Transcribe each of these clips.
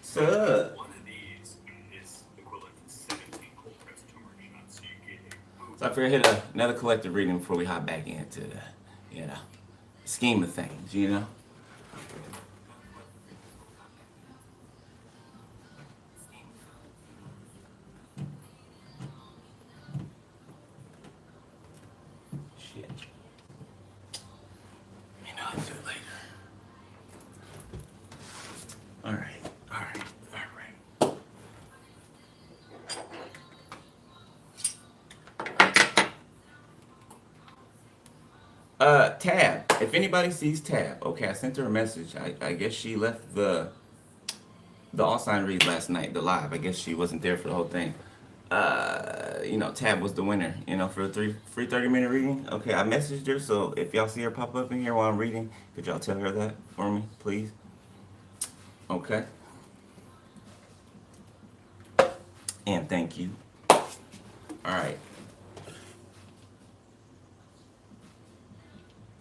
Sup? So I figured I'd hit another collective reading before we hop back into the, you know, scheme of things, you know? Shit. You know, I'll do it later. All right, all right, all right. Tab. If anybody sees Tab, okay, I sent her a message. I guess she left the all sign read last night, the live. I guess she wasn't there for the whole thing. You know, Tab was the winner, you know, for the free 30-minute reading. Okay, I messaged her, so if y'all see her pop up in here while I'm reading, could y'all tell her that for me, please? Okay. And thank you. All right.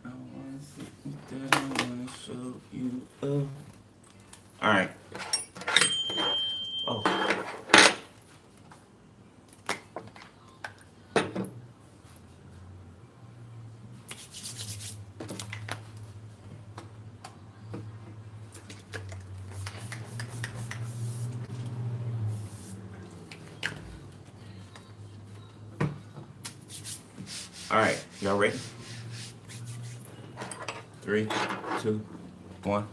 I wanna see that, I wanna show you up. All right. Oh. All right, y'all ready? 3, 2, 1.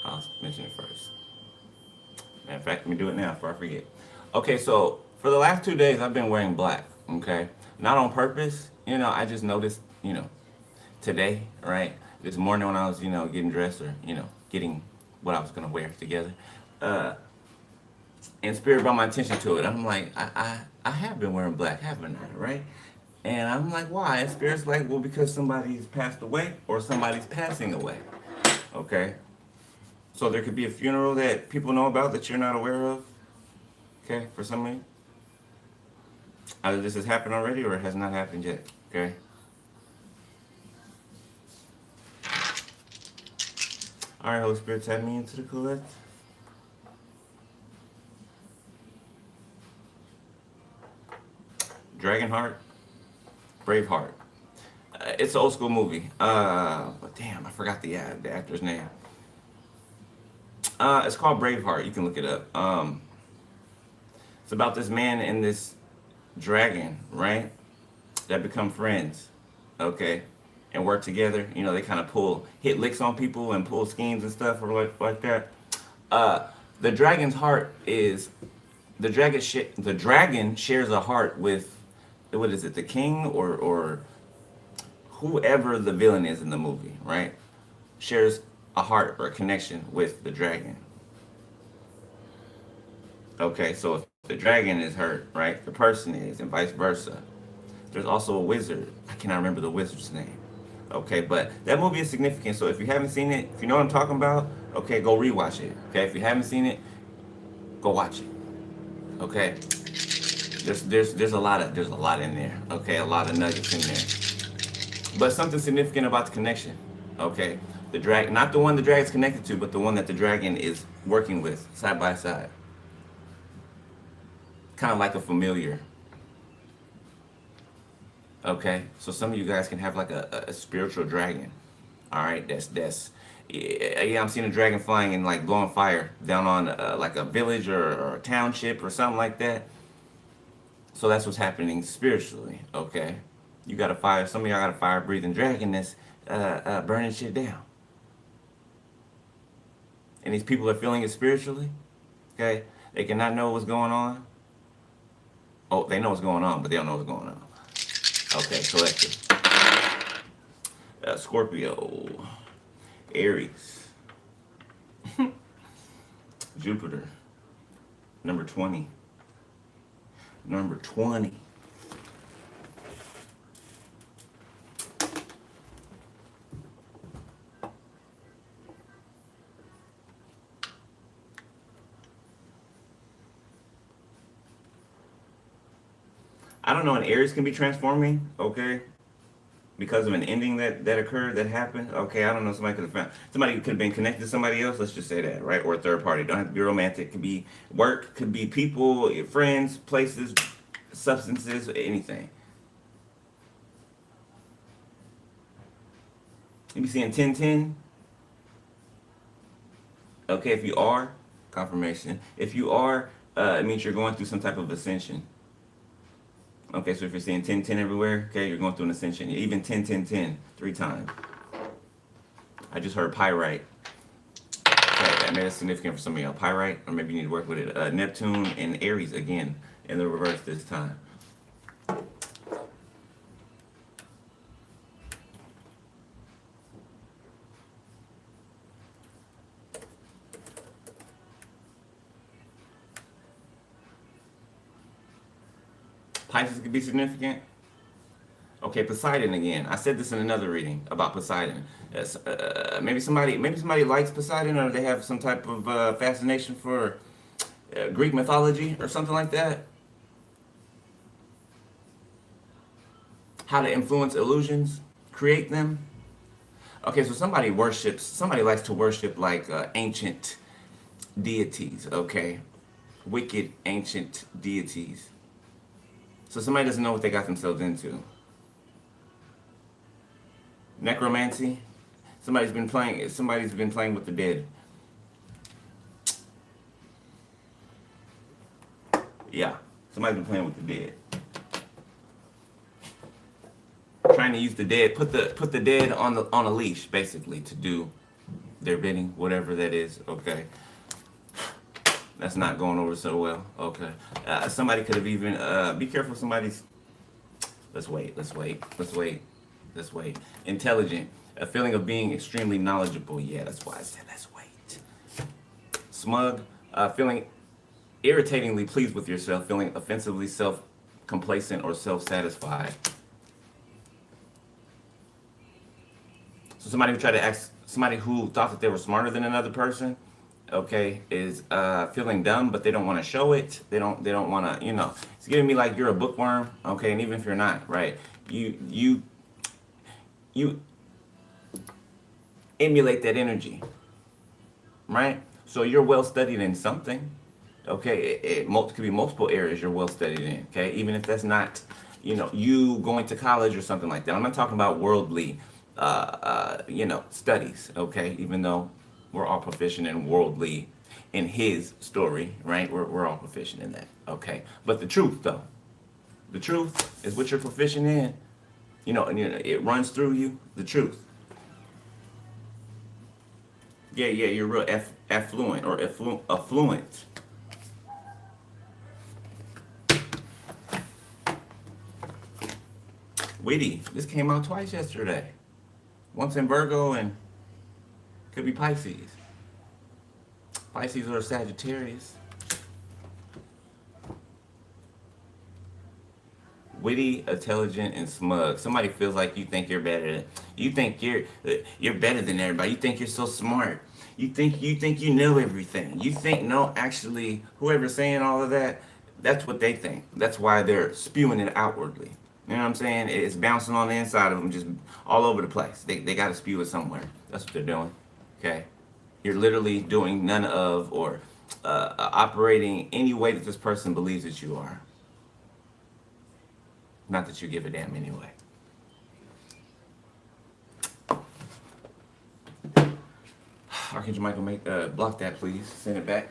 I'll mention it first. Matter of fact, let me do it now before I forget. Okay, so for the last 2 days, I've been wearing black. Okay, not on purpose. You know, I just noticed. You know, today, right? This morning when I was, you know, getting dressed or you know, getting what I was gonna wear together, uh, and Spirit brought my attention to it. I'm like, I have been wearing black, haven't I? Right? And I'm like, why? And Spirit's like, well, because somebody's passed away or somebody's passing away. Okay. So there could be a funeral that people know about that you're not aware of. Okay, for some reason. Either this has happened already or it has not happened yet. Okay. All right, Holy Spirit, tap me into the collective. Dragonheart, Braveheart. It's an old school movie. But damn, I forgot the actor's name. It's called Braveheart. You can look it up. It's about this man and this dragon, right? That become friends, okay, and work together. You know, they kind of hit licks on people and pull schemes and stuff or like that. The dragon's heart is the dragon. The dragon shares a heart with what is it? The king or whoever the villain is in the movie, right? Shares a heart or a connection with the dragon. Okay, so if the dragon is hurt, right, the person is, and vice versa. There's also a wizard. I cannot remember the wizard's name. Okay, but that movie is significant. So if you haven't seen it, if you know what I'm talking about, okay, go rewatch it. Okay, if you haven't seen it, go watch it. Okay, there's a lot in there. Okay, a lot of nuggets in there. But something significant about the connection. Okay, the drag, not the one the dragon's connected to, but the one that the dragon is working with side by side. Kind of like a familiar. Okay, so some of you guys can have like a spiritual dragon. All right, that's yeah. I'm seeing a dragon flying and like blowing fire down on like a village or a township or something like that. So that's what's happening spiritually. Okay, you got a fire. Some of y'all got a fire breathing dragon that's burning shit down, and these people are feeling it spiritually. Okay, they cannot know what's going on. Oh, they know what's going on, but they don't know what's going on. Okay, collective. Scorpio, Aries, Jupiter, number 20. Number 20. I don't know, an Aries can be transforming, okay? Because of an ending that occurred, that happened. Okay, I don't know, somebody could have been connected to somebody else, let's just say that, right? Or a third party. Don't have to be romantic. Could be work, could be people, friends, places, substances, anything. You be seeing 1010. Okay, if you are, confirmation. If you are, it means you're going through some type of ascension. Okay, so if you're seeing 1010 everywhere, okay, you're going through an ascension. Even 10 3 times. I just heard pyrite. Okay, that made it significant for some of y'all. Pyrite, or maybe you need to work with it. Neptune and Aries again in the reverse this time. Pisces could be significant. Okay, Poseidon again. I said this in another reading about Poseidon. Maybe somebody likes Poseidon, or they have some type of fascination for Greek mythology or something like that. How to influence illusions, create them. Okay, so somebody likes to worship like ancient deities. Okay, wicked ancient deities. So somebody doesn't know what they got themselves into. Necromancy. Somebody's been playing with the dead. Yeah, somebody's been playing with the dead. Trying to use the dead, put the dead on a leash, basically, to do their bidding, whatever that is. Okay. That's not going over so well. Okay. Somebody could have even, be careful, let's wait. Intelligent. A feeling of being extremely knowledgeable. Yeah, that's why I said let's wait. Smug. Feeling irritatingly pleased with yourself. Feeling offensively self-complacent or self-satisfied. So somebody who thought that they were smarter than another person, okay, is feeling dumb, but they don't want to show it. They don't want to, it's giving me like you're a bookworm, okay, and even if you're not, right, you emulate that energy, right? So you're well studied in something, okay? It could be multiple areas you're well studied in, okay? Even if that's not, you going to college or something like that. I'm not talking about worldly, studies, okay? Even though we're all proficient in worldly, in his story, right? We're all proficient in that, okay? But the truth, though, the truth is what you're proficient in. And it runs through you, the truth. Yeah, you're real affluent or affluent. Witty. This came out twice yesterday. Once in Virgo and could be Pisces. Pisces or Sagittarius. Witty, intelligent, and smug. Somebody feels like you think you're better. You think you're better than everybody. You think you're so smart. You think you know everything. You think actually, whoever's saying all of that, that's what they think. That's why they're spewing it outwardly. You know what I'm saying? It's bouncing on the inside of them, just all over the place. They got to spew it somewhere. That's what they're doing. Okay, you're literally doing none of or operating any way that this person believes that you are. Not that you give a damn anyway. Archangel Michael, block that, please. Send it back.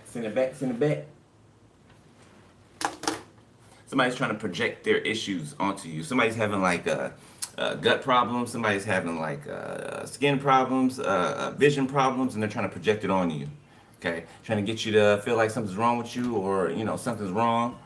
Somebody's trying to project their issues onto you. Somebody's having like gut problems. Somebody's having like skin problems, vision problems, and they're trying to project it on you. Okay, trying to get you to feel like something's wrong with you, or something's wrong.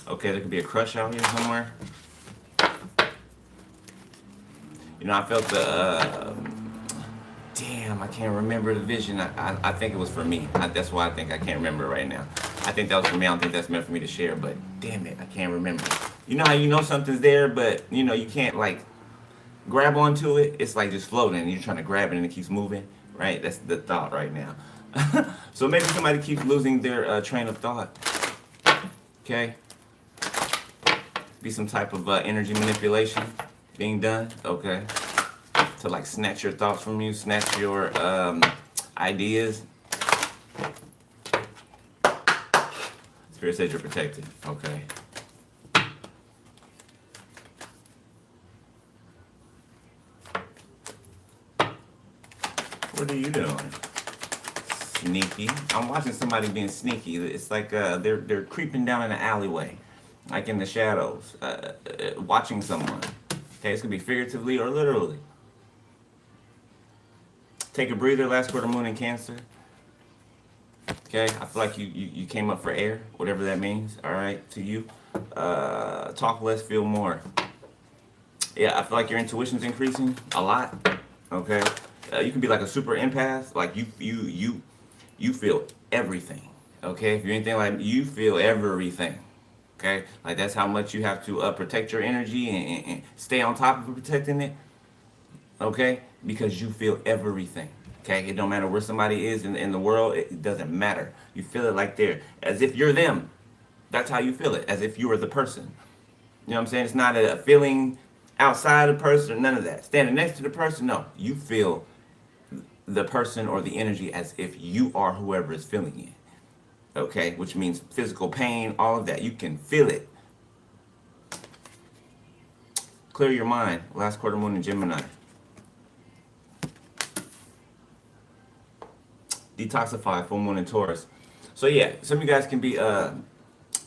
Okay, there could be a crush out here somewhere. I felt Damn, I can't remember the vision. I think it was for me. That's why I think I can't remember right now. I think that was for me. I don't think that's meant for me to share, but damn it, I can't remember. You know how you know something's there, but you know you can't like grab onto it. It's like just floating, and you're trying to grab it, and it keeps moving. Right? That's the thought right now. So maybe somebody keeps losing their train of thought. Okay? Be some type of energy manipulation being done. Okay? To like snatch your thoughts from you, snatch your ideas. Spirit said you're protected. Okay. What are you doing? Sneaky. I'm watching somebody being sneaky. It's like they're creeping down in an alleyway, like in the shadows, watching someone. Okay, it's gonna be figuratively or literally. Take a breather. Last quarter moon in Cancer. Okay, I feel like you came up for air, whatever that means. All right, to you. Talk less, feel more. Yeah, I feel like your intuition's increasing a lot. Okay, you can be like a super empath. Like you feel everything. Okay, if you're anything like you feel everything. Okay, like that's how much you have to protect your energy and stay on top of protecting it. Okay, because you feel everything. Okay, it don't matter where somebody is in the world. It doesn't matter. You feel it like they're as if you're them. That's how you feel it, as if you were the person. You know what I'm saying? It's not a feeling outside the person or none of that. Standing next to the person, no. You feel the person or the energy as if you are whoever is feeling it. Okay? Which means physical pain, all of that. You can feel it. Clear your mind. Last quarter moon in Gemini. Detoxify, full moon in Taurus. So yeah, some of you guys can be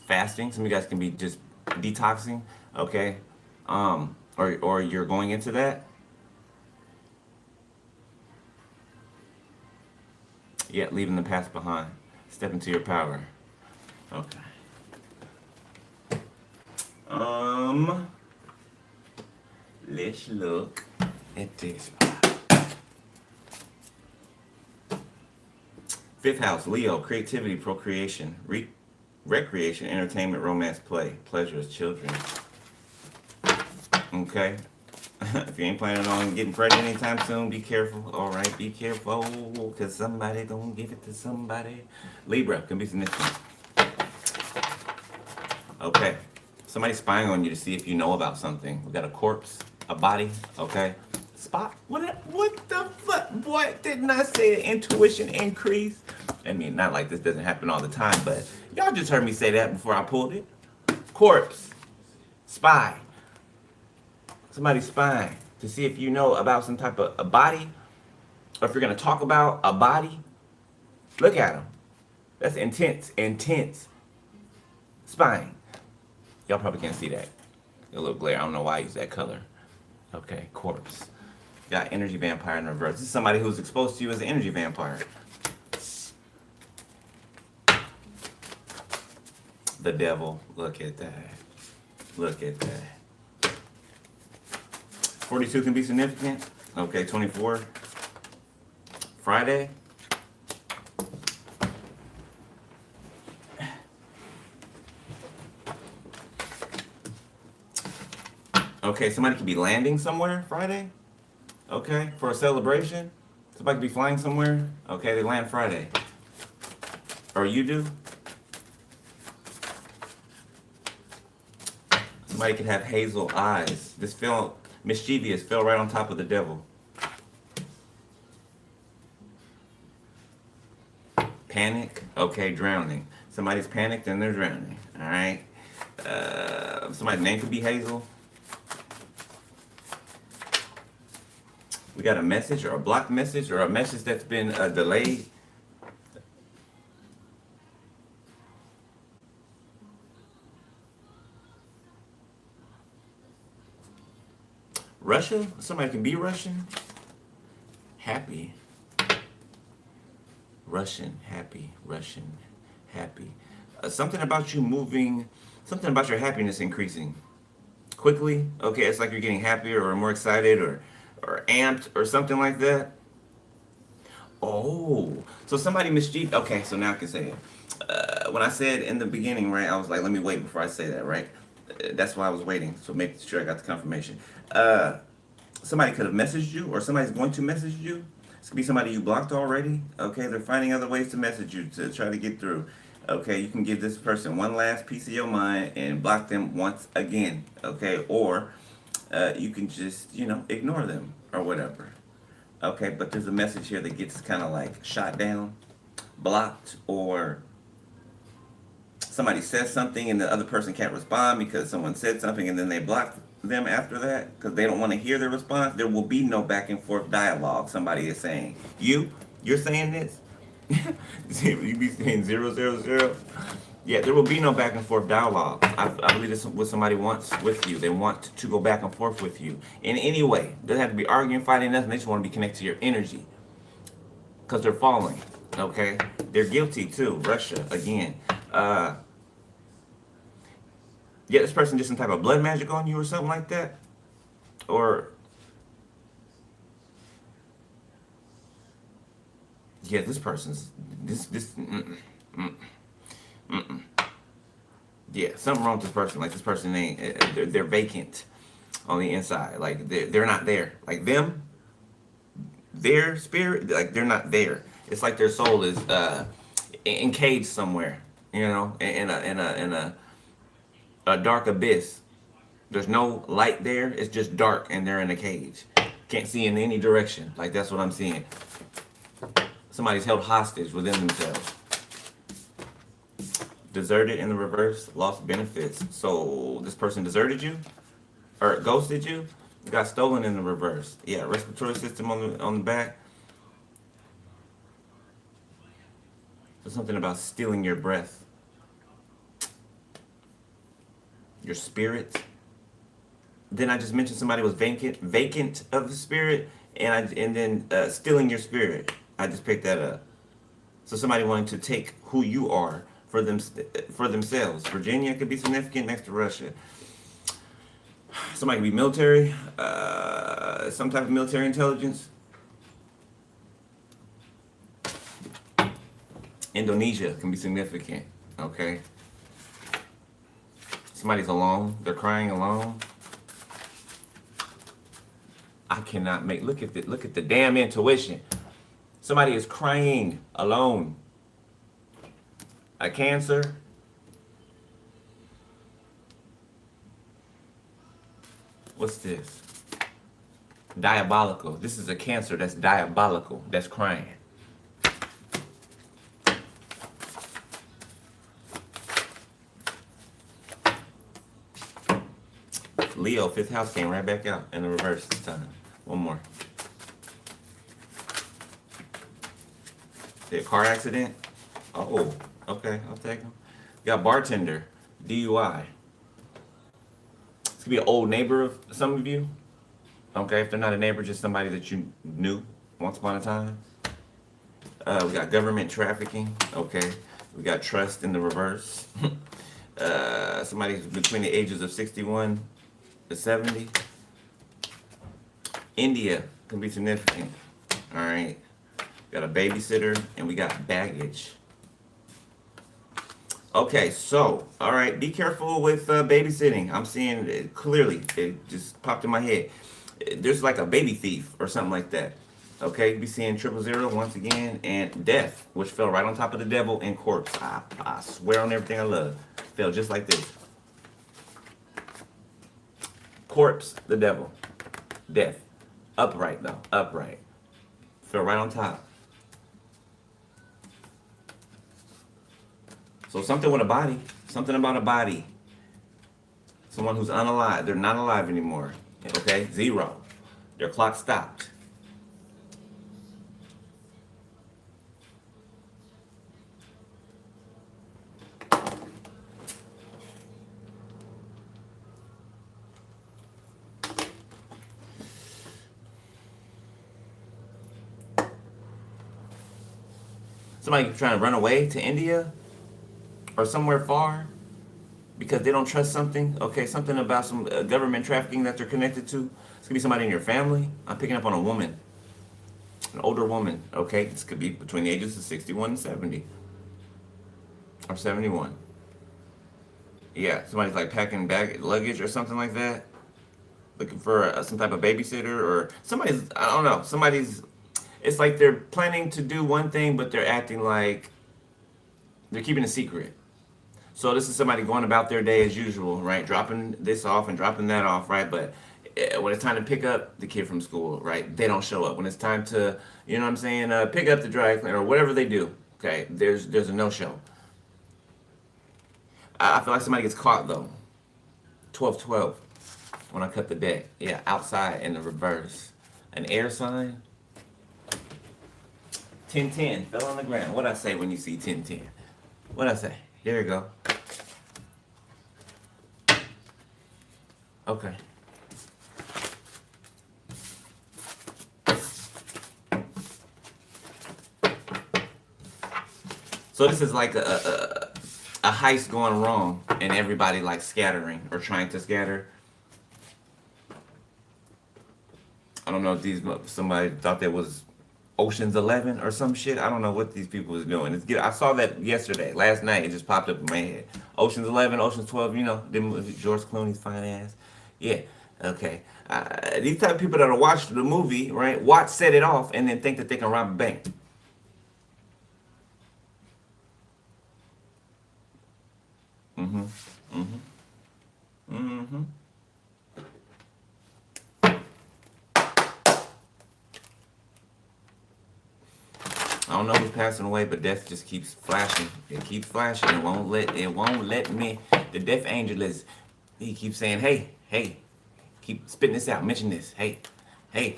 fasting. Some of you guys can be just detoxing. Okay? Or you're going into that. Yeah, leaving the past behind. Step into your power. Okay. Let's look at this. Fifth house, Leo, creativity, procreation, recreation, entertainment, romance, play, pleasures, children. Okay. If you ain't planning on getting pregnant anytime soon, be careful. All right, be careful, because somebody gonna give it to somebody. Libra can be significant. Okay. Somebody spying on you to see if you know about something. We got a corpse, a body. Okay. Spot. What the fuck? Boy, didn't I say the intuition increase? I mean, not like this doesn't happen all the time, but y'all just heard me say that before I pulled it. Corpse. Spy. Somebody spying to see if you know about some type of a body, or if you're going to talk about a body. Look at them. That's intense spying. Y'all probably can't see that. A little glare. I don't know why I use that color. Okay, corpse. Got energy vampire in reverse. This is somebody who's exposed to you as an energy vampire. The devil. Look at that. Look at that. 42 can be significant. Okay, 24. Friday. Okay, somebody could be landing somewhere Friday. Okay, for a celebration. Somebody could be flying somewhere. Okay, they land Friday. Or you do. Somebody could have hazel eyes. This fell mischievous, fell right on top of the devil. Panic. Okay, drowning. Somebody's panicked and they're drowning. All right. Somebody's name could be Hazel. We got a message or a blocked message or a message that's been delayed. Russia? Somebody can be Russian. Happy. Russian, happy, Russian, happy. Something about you moving, something about your happiness increasing quickly. Okay, it's like you're getting happier or more excited or amped or something like that. Oh, so somebody mischief. Okay, so now I can say it. When I said in the beginning, right, I was like, let me wait before I say that, right? That's why I was waiting, so make sure I got the confirmation. Somebody could have messaged you, or somebody's going to message you. This could be somebody you blocked already. Okay, they're finding other ways to message you to try to get through. Okay, you can give this person one last piece of your mind and block them once again. Okay, or you can just, ignore them or whatever. Okay, but there's a message here that gets kind of like shot down, blocked, or somebody says something and the other person can't respond because someone said something and then they block them after that because they don't want to hear their response. There will be no back and forth dialogue. Somebody is saying, you're saying this? You be saying 000. Yeah, there will be no back and forth dialogue. I believe this is what somebody wants with you. They want to go back and forth with you in any way. They don't have to be arguing, fighting, nothing. They just want to be connected to your energy because they're falling. Okay, they're guilty too. Russia again. Yeah, this person did some type of blood magic on you or something like that, or yeah, this person's this. Yeah, something wrong with this person. Like this person ain't. They're vacant on the inside. Like they're not there. Like them, their spirit. Like they're not there. It's like their soul is encaged somewhere. In a dark abyss. There's no light there. It's just dark, and they're in a cage. Can't see in any direction. Like that's what I'm seeing. Somebody's held hostage within themselves. Deserted in the reverse, lost benefits. So this person deserted you, or ghosted you. Got stolen in the reverse. Yeah, respiratory system on the back. So something about stealing your breath, your spirit. Then I just mentioned somebody was vacant of the spirit, and then stealing your spirit. I just picked that up. So somebody wanting to take who you are for themselves. Virginia could be significant next to Russia. Somebody could be military, some type of military intelligence. Indonesia can be significant. Okay. Somebody's alone. They're crying alone. I cannot make look at the damn intuition. Somebody is crying alone. A Cancer. What's this? Diabolical. This is a Cancer that's diabolical. That's crying. Leo, fifth house came right back out in the reverse this time. One more. Did a car accident? Oh, okay, I'll take him. Got bartender, DUI. This could be an old neighbor of some of you. Okay, if they're not a neighbor, just somebody that you knew once upon a time. We got government trafficking. Okay, we got trust in the reverse. Somebody who's between the ages of 61 to 70. India can be significant. All right. Got a babysitter, and we got baggage. Okay, so, all right, be careful with babysitting. I'm seeing it clearly. It just popped in my head. There's like a baby thief or something like that. Okay, you be seeing 000 once again, and death, which fell right on top of the devil, and corpse. I swear on everything I love. Fell just like this. Corpse, the devil. Death. Upright, though. Upright. Fell right on top. So something with a body. Something about a body. Someone who's unalive. They're not alive anymore. Okay? 0. Their clock stopped. Somebody trying to run away to India or somewhere far because they don't trust something. Okay, something about some government trafficking that they're connected to. It's gonna be somebody in your family. I'm picking up on a woman. An older woman, okay? This could be between the ages of 61 and 70. Or 71. Yeah, somebody's like packing bag luggage or something like that. Looking for some type of babysitter or somebody's, I don't know, somebody's, it's like they're planning to do one thing, but they're acting like they're keeping a secret. So this is somebody going about their day as usual, right? Dropping this off and dropping that off, right? But when it's time to pick up the kid from school, right? They don't show up. When it's time to, you know what I'm saying, pick up the dry cleaner or whatever they do, okay? There's a no-show. I feel like somebody gets caught though. 12-12 when I cut the deck. Yeah, outside in the reverse. An air sign. 10-10 fell on the ground. What'd I say when you see 10-10? What'd I say? There you go. Okay. So this is like a heist going wrong and everybody like scattering or trying to scatter. I don't know if somebody thought that was Ocean's 11 or some shit. I don't know what these people was doing. I saw that yesterday, last night. It just popped up in my head. Ocean's 11, Ocean's 12. You know, George Clooney's fine ass. Yeah. Okay. These type of people that'll watch the movie, right? Set it off, and then think that they can rob a bank. Mm-hmm. Mm-hmm. Mm-hmm. I don't know who's passing away, but death just keeps flashing. It keeps flashing. It won't let me. The death angel he keeps saying, hey, hey, keep spitting this out, mention this, hey, hey.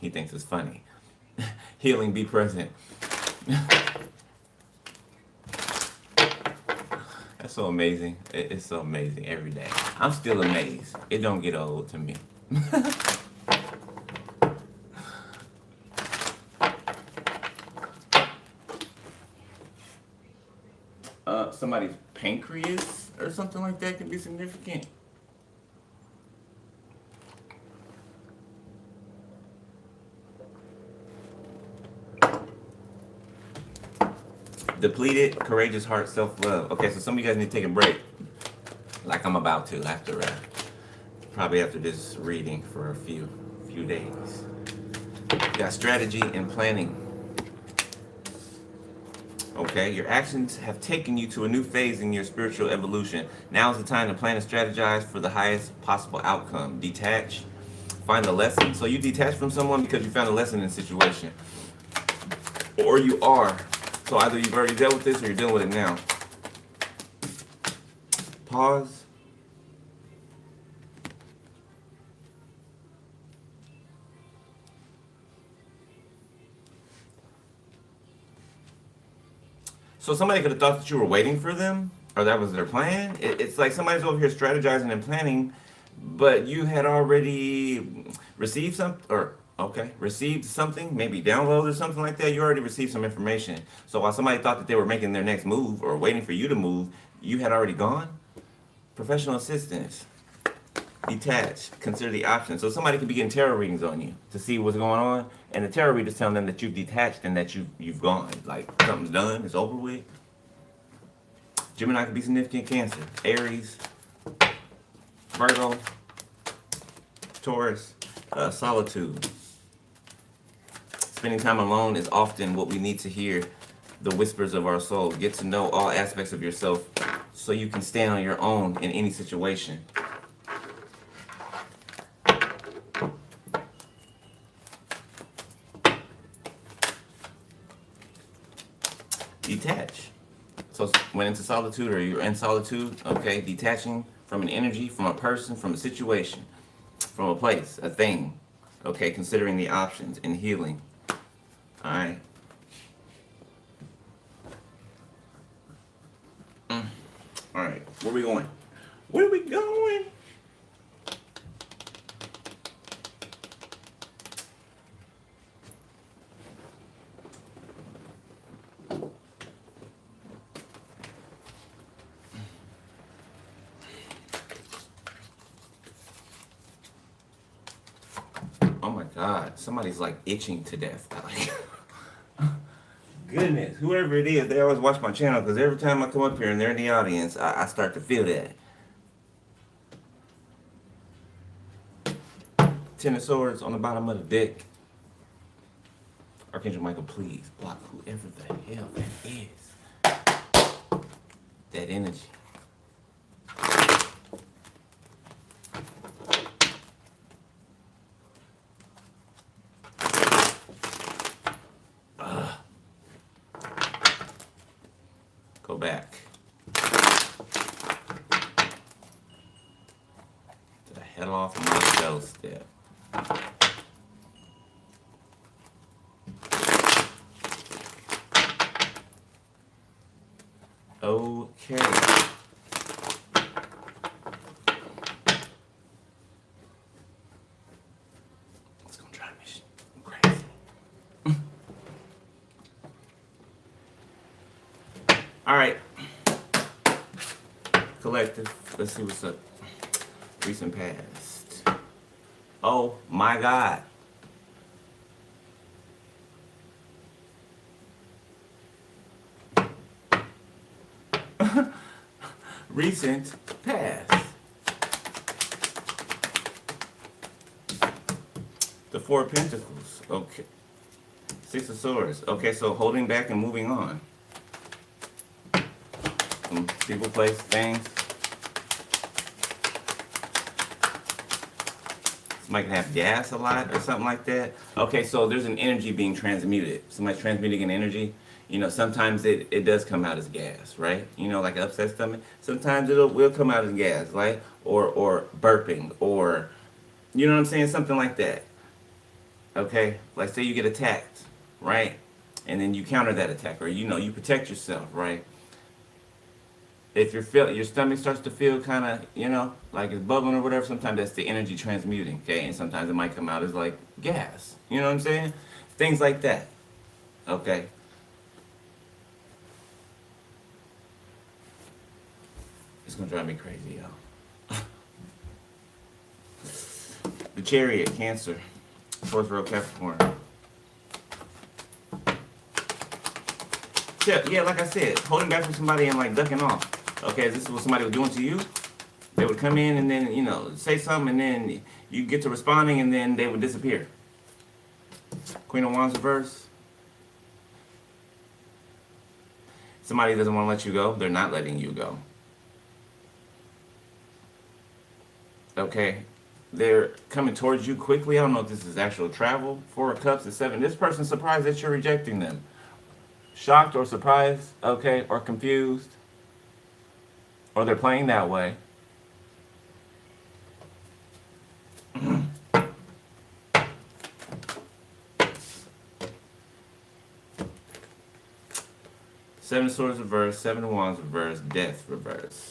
He thinks it's funny. Healing, be present. That's so amazing. It's so amazing every day. I'm still amazed. It don't get old to me. Somebody's pancreas or something like that can be significant. Depleted, courageous heart, self-love. Okay, so some of you guys need to take a break. Like I'm about to after, probably after this reading for a few days. You got strategy and planning. Okay, your actions have taken you to a new phase in your spiritual evolution. Now is the time to plan and strategize for the highest possible outcome. Detach, find a lesson. So you detach from someone because you found a lesson in the situation. Or you are. So either you've already dealt with this or you're dealing with it now. Pause. So somebody could have thought that you were waiting for them, or that was their plan. It's like somebody's over here strategizing and planning, but you had already received received something, maybe download or something like that. You already received some information. So while somebody thought that they were making their next move or waiting for you to move, you had already gone. Professional assistance. Detach. Consider the options. So somebody could be getting tarot readings on you to see what's going on, and the tarot reader's telling them that you've detached and that you've gone. Like something's done, it's over with. Gemini could be significant. Cancer. Aries. Virgo. Taurus. Solitude. Spending time alone is often what we need to hear the whispers of our soul. Get to know all aspects of yourself so you can stand on your own in any situation. Detach. So went into solitude, or you're in solitude, okay? Detaching from an energy, from a person, from a situation, from a place, a thing, okay? Considering the options and healing. All right. All right. Where are we going? Where are we going? Oh my God, somebody's like itching to death. Like, goodness, whoever it is, they always watch my channel because every time I come up here and they're in the audience, I start to feel that. Ten of Swords on the bottom of the deck. Archangel Michael, please block whoever the hell that is. That energy. Go back. To the head off of my spell step. Okay. Let's go try mission. I'm crazy. All right. Collective. Let's see what's up. Recent past. Oh my God. Recent past. The Four of Pentacles. Okay. Six of Swords. Okay, so holding back and moving on. People, place, things. Somebody can have gas a lot or something like that. Okay, so there's an energy being transmuted. Somebody's transmuting an energy. You know, sometimes it does come out as gas, right? You know, like an upset stomach. Sometimes will come out as gas, right? Or burping, or, you know what I'm saying? Something like that. Okay? Like say you get attacked, right? And then you counter that attack, or, you know, you protect yourself, right? If your stomach starts to feel kind of, you know, like it's bubbling or whatever, sometimes that's the energy transmuting, okay? And sometimes it might come out as like gas. You know what I'm saying? Things like that. Okay? It's gonna drive me crazy, y'all. The Chariot, Cancer. Fourth row, Capricorn. Yeah, like I said, holding back from somebody and like ducking off. Okay, this is what somebody was doing to you. They would come in and then, you know, say something, and then you get to responding, and then they would disappear. Queen of Wands reverse. Somebody doesn't want to let you go. They're not letting you go. Okay, they're coming towards you quickly. I don't know if this is actual travel. Four of Cups and Seven. This person's surprised that you're rejecting them. Shocked or surprised, okay, or confused. Or they're playing that way. Seven of Swords reverse, Seven of Wands reverse, Death reverse.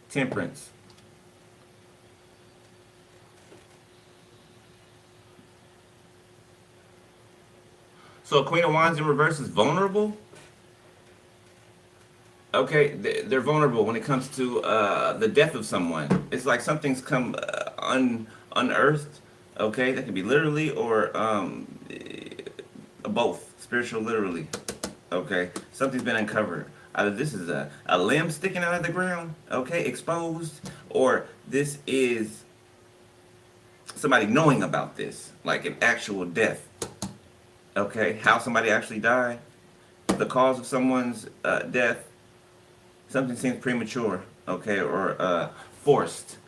Temperance. So Queen of Wands in reverse is vulnerable? Okay, they're vulnerable when it comes to the death of someone. It's like something's come unearthed. Okay, that could be literally or both, spiritual literally. Okay, something's been uncovered. Either this is a limb sticking out of the ground, okay, exposed, or this is somebody knowing about this, like an actual death. Okay, how somebody actually died, the cause of someone's death. Something seems premature, okay, or forced.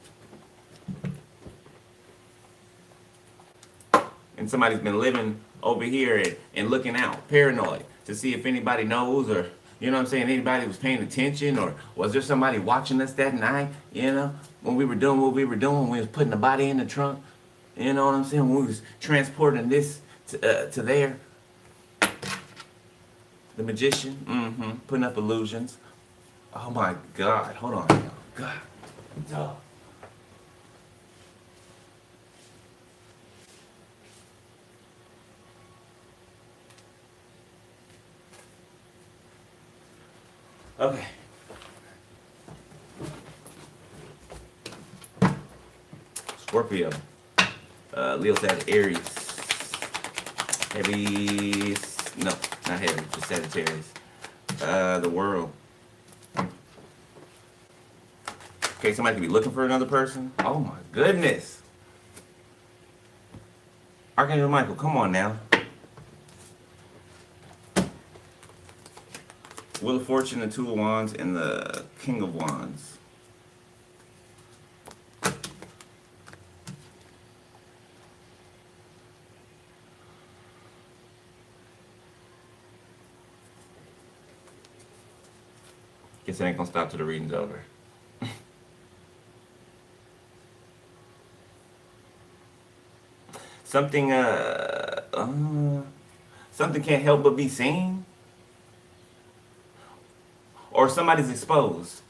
And somebody's been living over here and looking out, paranoid, to see if anybody knows, or, you know what I'm saying, anybody was paying attention, or was there somebody watching us that night, you know, when we were doing what we were doing, when we was putting the body in the trunk, you know what I'm saying, when we was transporting this to there. The Magician, putting up illusions. Oh my God, hold on, y'all. God. Oh. Okay. Scorpio. Leo Sag Aries. Heavy. No, not heavy. Just Sagittarius. The world. Okay, somebody could be looking for another person. Oh my goodness. Archangel Michael, come on now. Wheel of Fortune, the Two of Wands, and the King of Wands. Guess it ain't gonna stop till the reading's over. Something, something can't help but be seen, or somebody's exposed.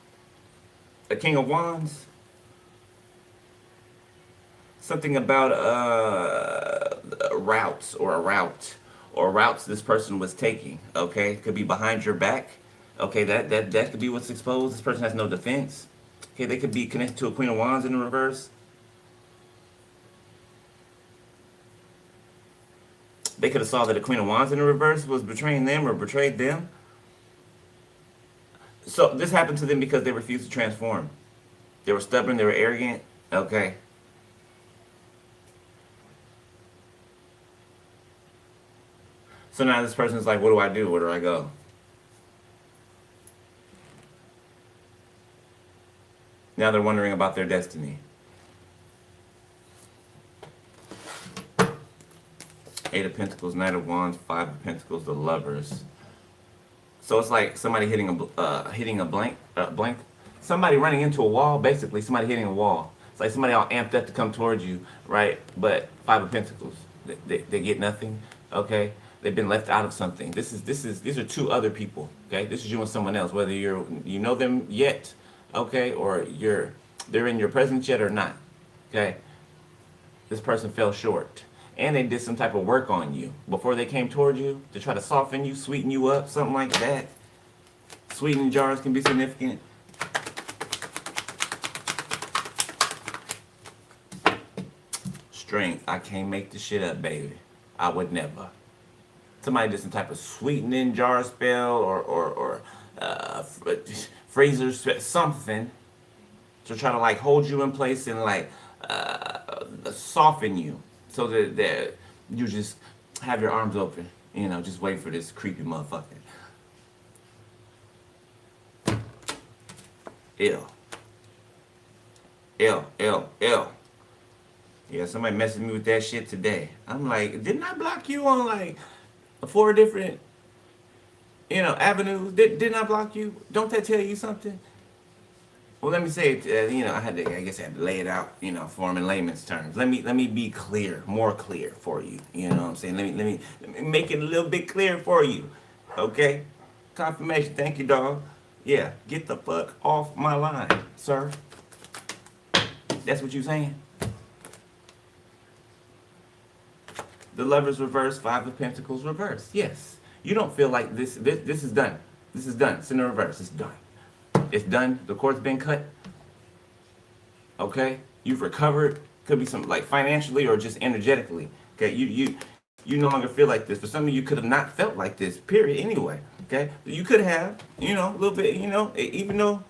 A King of Wands. Something about routes or a route or routes this person was taking. Okay, could be behind your back. Okay, that could be what's exposed. This person has no defense. Okay, they could be connected to a Queen of Wands in the reverse. They could have saw that a Queen of Wands in the reverse was betraying them or betrayed them. So this happened to them because they refused to transform. They were stubborn, they were arrogant. Okay. So now this person's like, what do I do? Where do I go? Now they're wondering about their destiny. Eight of Pentacles, Knight of Wands, Five of Pentacles, the Lovers. So it's like somebody hitting a blank, somebody running into a wall. Basically, somebody hitting a wall. It's like somebody all amped up to come towards you, right? But Five of Pentacles, they get nothing. Okay, they've been left out of something. These are two other people. Okay, this is you and someone else, whether you know them yet, okay, or they're in your presence yet or not. Okay, this person fell short. And they did some type of work on you before they came toward you to try to soften you, sweeten you up, something like that. Sweetening jars can be significant. Strength. I can't make this shit up, baby. I would never. Somebody did some type of sweetening jar spell or freezer spell, something to try to like hold you in place and like soften you. So that you just have your arms open, you know, just wait for this creepy motherfucker. Ill. Yeah, somebody messaged me with that shit today. I'm like, didn't I block you on like 4 different, avenues? Didn't I block you? Don't that tell you something? Well, let me say it, I guess I had to lay it out, for them in layman's terms. Let me be clear, more clear for you. You know what I'm saying? Let me make it a little bit clear for you. Okay? Confirmation. Thank you, dog. Yeah, get the fuck off my line, sir. That's what you saying? The Lovers reverse, Five of Pentacles reverse. Yes. You don't feel like this is done. This is done. It's in the reverse. It's done. It's done. The cord's been cut. Okay? You've recovered. Could be some like financially or just energetically. Okay? You no longer feel like this. For some of you could have not felt like this, period, anyway. Okay? You could have, a little bit, even though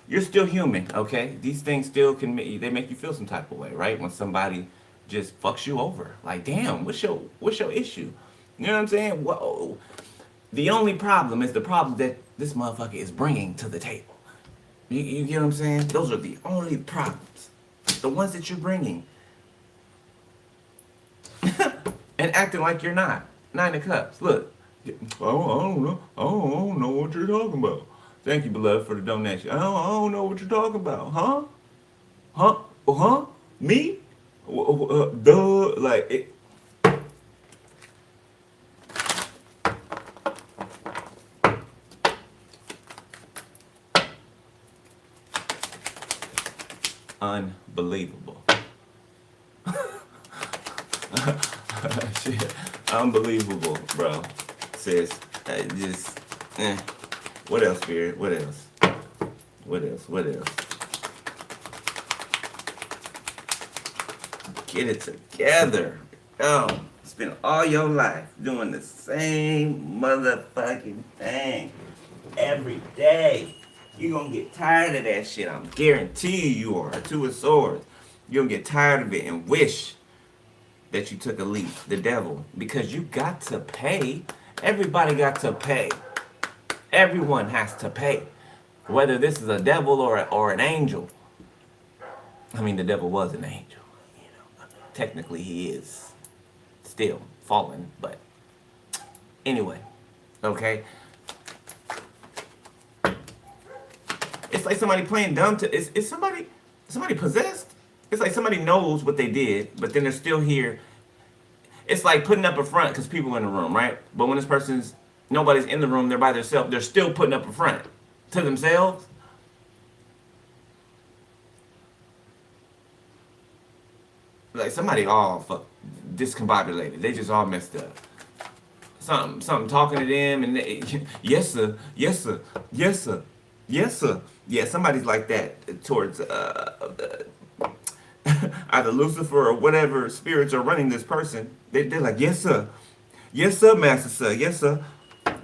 you're still human, okay? These things still they make you feel some type of way, right? When somebody just fucks you over. Like, damn, what's your issue? You know what I'm saying? Whoa. The only problem is the problem that this motherfucker is bringing to the table. You get what I'm saying? Those are the only problems. The ones that you're bringing. And acting like you're not. 9 of Cups. Look. Oh, I don't know. I don't know what you're talking about. Thank you, beloved, for the donation. I don't know what you're talking about. Huh? Huh? Huh? Me? Duh. Like, it. Unbelievable. Shit. Unbelievable, bro. Sis. What else, Spirit? What else? What else? What else? Get it together. Oh, spend all your life doing the same motherfucking thing every day. You're gonna get tired of that shit. I'm guaranteeing you are. Two of Swords. You're gonna get tired of it and wish that you took a leap. The devil. Because you got to pay. Everybody got to pay. Everyone has to pay. Whether this is a devil or an angel. I mean, the devil was an angel. Technically he is still fallen, but anyway, okay. It's like somebody playing dumb to is somebody possessed? It's like somebody knows what they did, but then they're still here. It's like putting up a front because people are in the room, right? But when nobody's in the room, they're by themselves, they're still putting up a front to themselves. Like somebody all discombobulated. They just all messed up. Something talking to them and yes sir, yes sir, yes sir, yes sir. Yeah, somebody's like that towards either Lucifer or whatever spirits are running this person. They're like, yes sir, master sir, yes sir.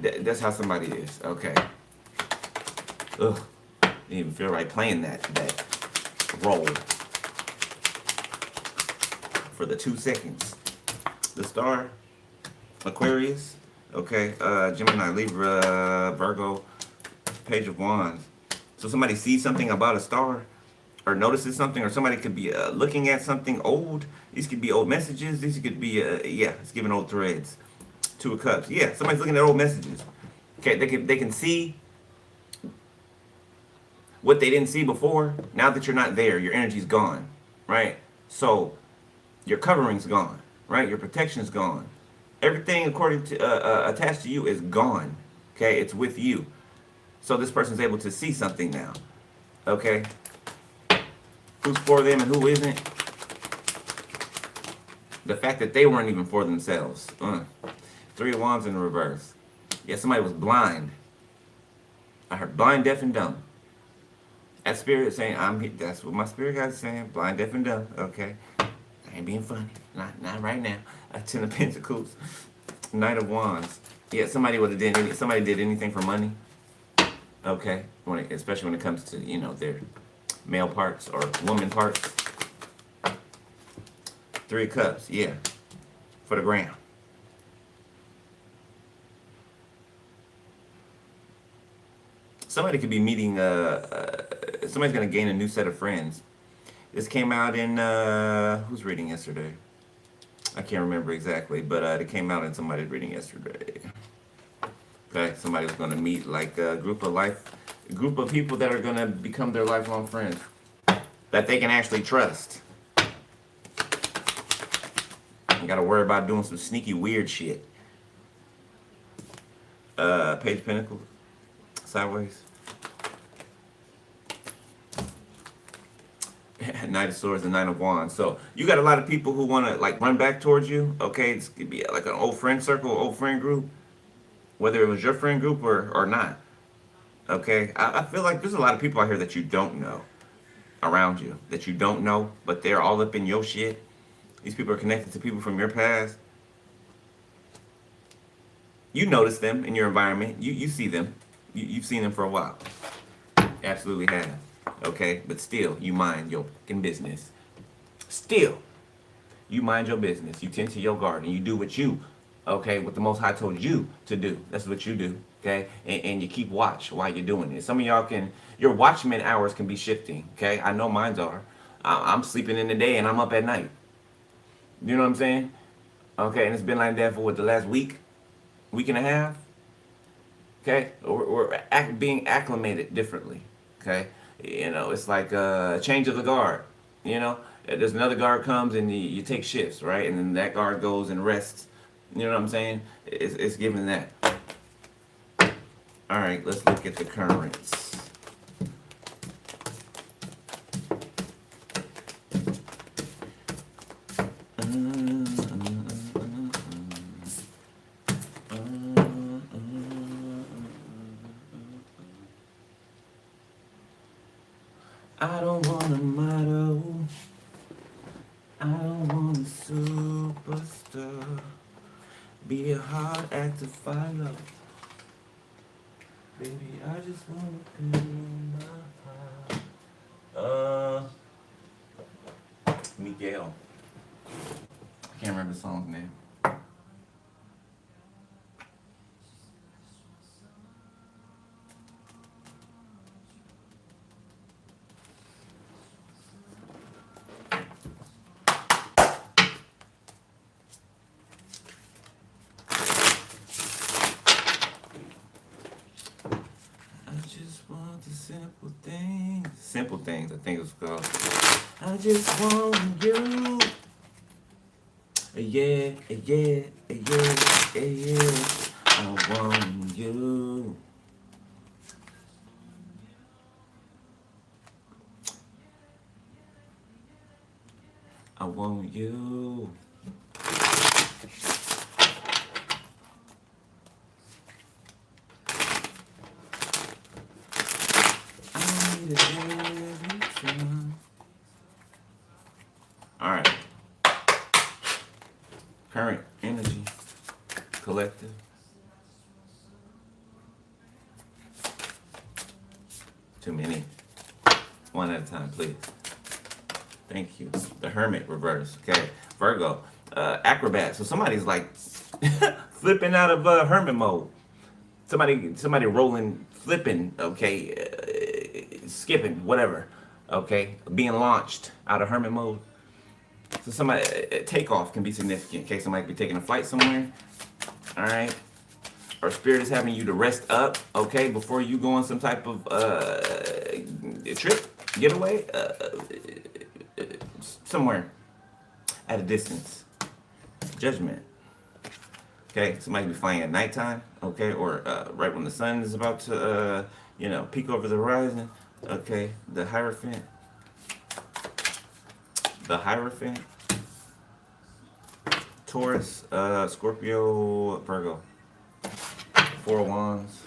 That's how somebody is. Okay. Ugh. Didn't even feel right playing that role. For the 2 seconds. The star, Aquarius, okay, Gemini, Libra, Virgo, Page of Wands. So somebody sees something about a star, or notices something, or somebody could be looking at something old. These could be old messages. These could be, it's giving old threads. 2 of Cups. Yeah, somebody's looking at old messages. Okay, they can see what they didn't see before. Now that you're not there, your energy's gone, right? So your covering's gone, right? Your protection's gone. Everything according to attached to you is gone. Okay, it's with you. So this person's able to see something now. Okay, who's for them and who isn't? The fact that they weren't even for themselves. 3 of Wands in reverse. Yeah, somebody was blind. I heard blind, deaf, and dumb. That spirit saying, that's what my spirit guy is saying. Blind, deaf, and dumb. Okay. I ain't being funny. Not right now. 10 of Pentacles. Knight of Wands. Yeah, somebody did anything for money. Okay. Especially when it comes to, their male parts or woman parts. 3 of Cups. Yeah. For the gram. Somebody could be meeting, somebody's going to gain a new set of friends. This came out in, who's reading yesterday? I can't remember exactly, but it came out in somebody's reading yesterday. Okay, somebody's going to meet like a group of people that are going to become their lifelong friends. That they can actually trust. You got to worry about doing some sneaky weird shit. Page of Pentacles. Sideways. Knight of Swords and 9 of Wands. So you got a lot of people who want to like run back towards you. Okay, it could be like an old friend circle, old friend group, whether it was your friend group or not. Okay, I feel like there's a lot of people out here that you don't know around you, that you don't know, but they're all up in your shit. These people are connected to people from your past. You notice them in your environment. You see them. You've seen them for a while. Absolutely have. Okay, but still, you mind your fucking business. Still, you mind your business. You tend to your garden. You do what what the Most High told you to do. That's what you do, okay? And you keep watch while you're doing it. Some of y'all your watchman hours can be shifting, okay? I know mine are. I'm sleeping in the day and I'm up at night. You know what I'm saying? Okay, and it's been like that for the last week and a half. Okay, we're being acclimated differently. Okay, it's like a change of the guard. There's another guard comes and you take shifts, right? And then that guard goes and rests. You know what I'm saying? It's giving that. All right, let's look at the currents. I don't want a model. I don't want a superstar. Be a hard act to follow. Baby, I just want to feel my heart. Miguel. I can't remember the song's name. Simple things, I think it's called. I just want you. Yeah, yeah, yeah, yeah. I want you. I want you. Alright. Current energy. Collective. Too many. One at a time, please. Thank you. The Hermit reverse. Okay. Virgo. Acrobat. So somebody's like flipping out of Hermit mode. Somebody rolling, flipping, okay, skipping, whatever, okay, being launched out of Hermit mode. So somebody, takeoff can be significant. Okay, somebody could be taking a flight somewhere, all right, or spirit is having you to rest up, okay, before you go on some type of trip, getaway, somewhere at a distance. Judgment. Okay, somebody be flying at nighttime, okay, or right when the sun is about to, peek over the horizon. Okay, the Hierophant. The Hierophant. Taurus, Scorpio, Virgo. Four of Wands.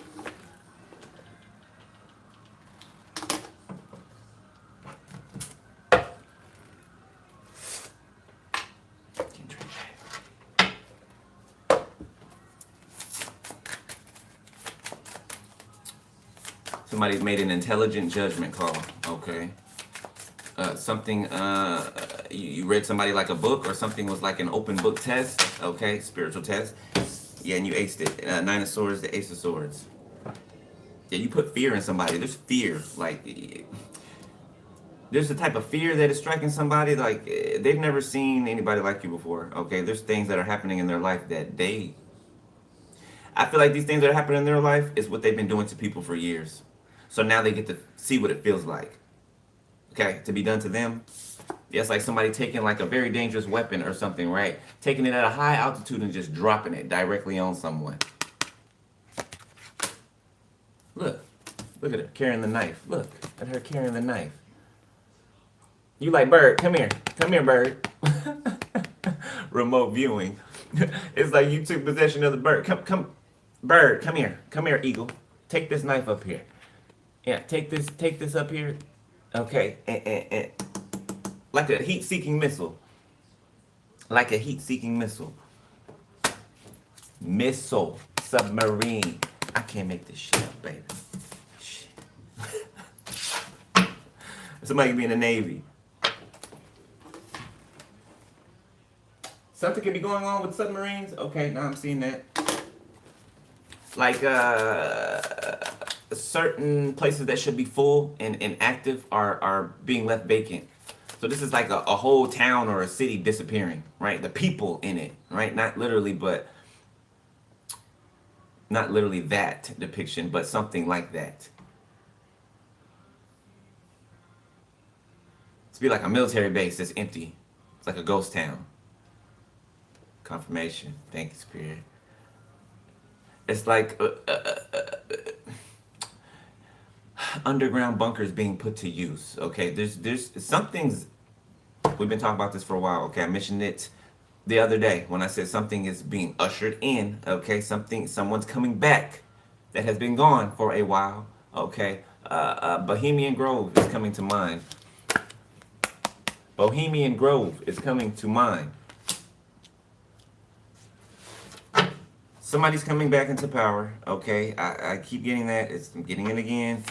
Somebody's made an intelligent judgment call, okay? Something, you read somebody like a book or something was like an open book test, okay? Spiritual test. Yeah, and you aced it. Nine of Swords, the Ace of Swords. Yeah, you put fear in somebody. There's fear. Like, there's a type of fear that is striking somebody. Like, they've never seen anybody like you before, okay? There's things that are happening in their life that I feel like these things that are happening in their life is what they've been doing to people for years. So now they get to see what it feels like, okay, to be done to them. Yeah, it's like somebody taking like a very dangerous weapon or something, right? Taking it at a high altitude and just dropping it directly on someone. Look at her carrying the knife. Look at her carrying the knife. You like, Bird, come here, Bird. Remote viewing. It's like you took possession of the bird. Come, Bird, come here, Eagle. Take this knife up here. Yeah, take this up here. Okay, and like a heat-seeking missile. Like a heat-seeking missile. Missile, submarine. I can't make this shit up, baby. Shit. Somebody can be in the Navy. Something could be going on with submarines. Okay, now I'm seeing that. Like, certain places that should be full and active are being left vacant. So this is like a whole town or a city disappearing, right? The people in it, right? Not literally that depiction, but something like that. It's be like a military base that's empty. It's like a ghost town. Confirmation. Thank you, Spirit. It's like underground bunkers being put to use. Okay, there's some things. We've been talking about this for a while. Okay, I mentioned it the other day when I said something is being ushered in. Okay, someone's coming back that has been gone for a while. Okay, Bohemian Grove is coming to mind. Bohemian Grove is coming to mind. Somebody's coming back into power, okay? I keep getting that. I'm getting it again.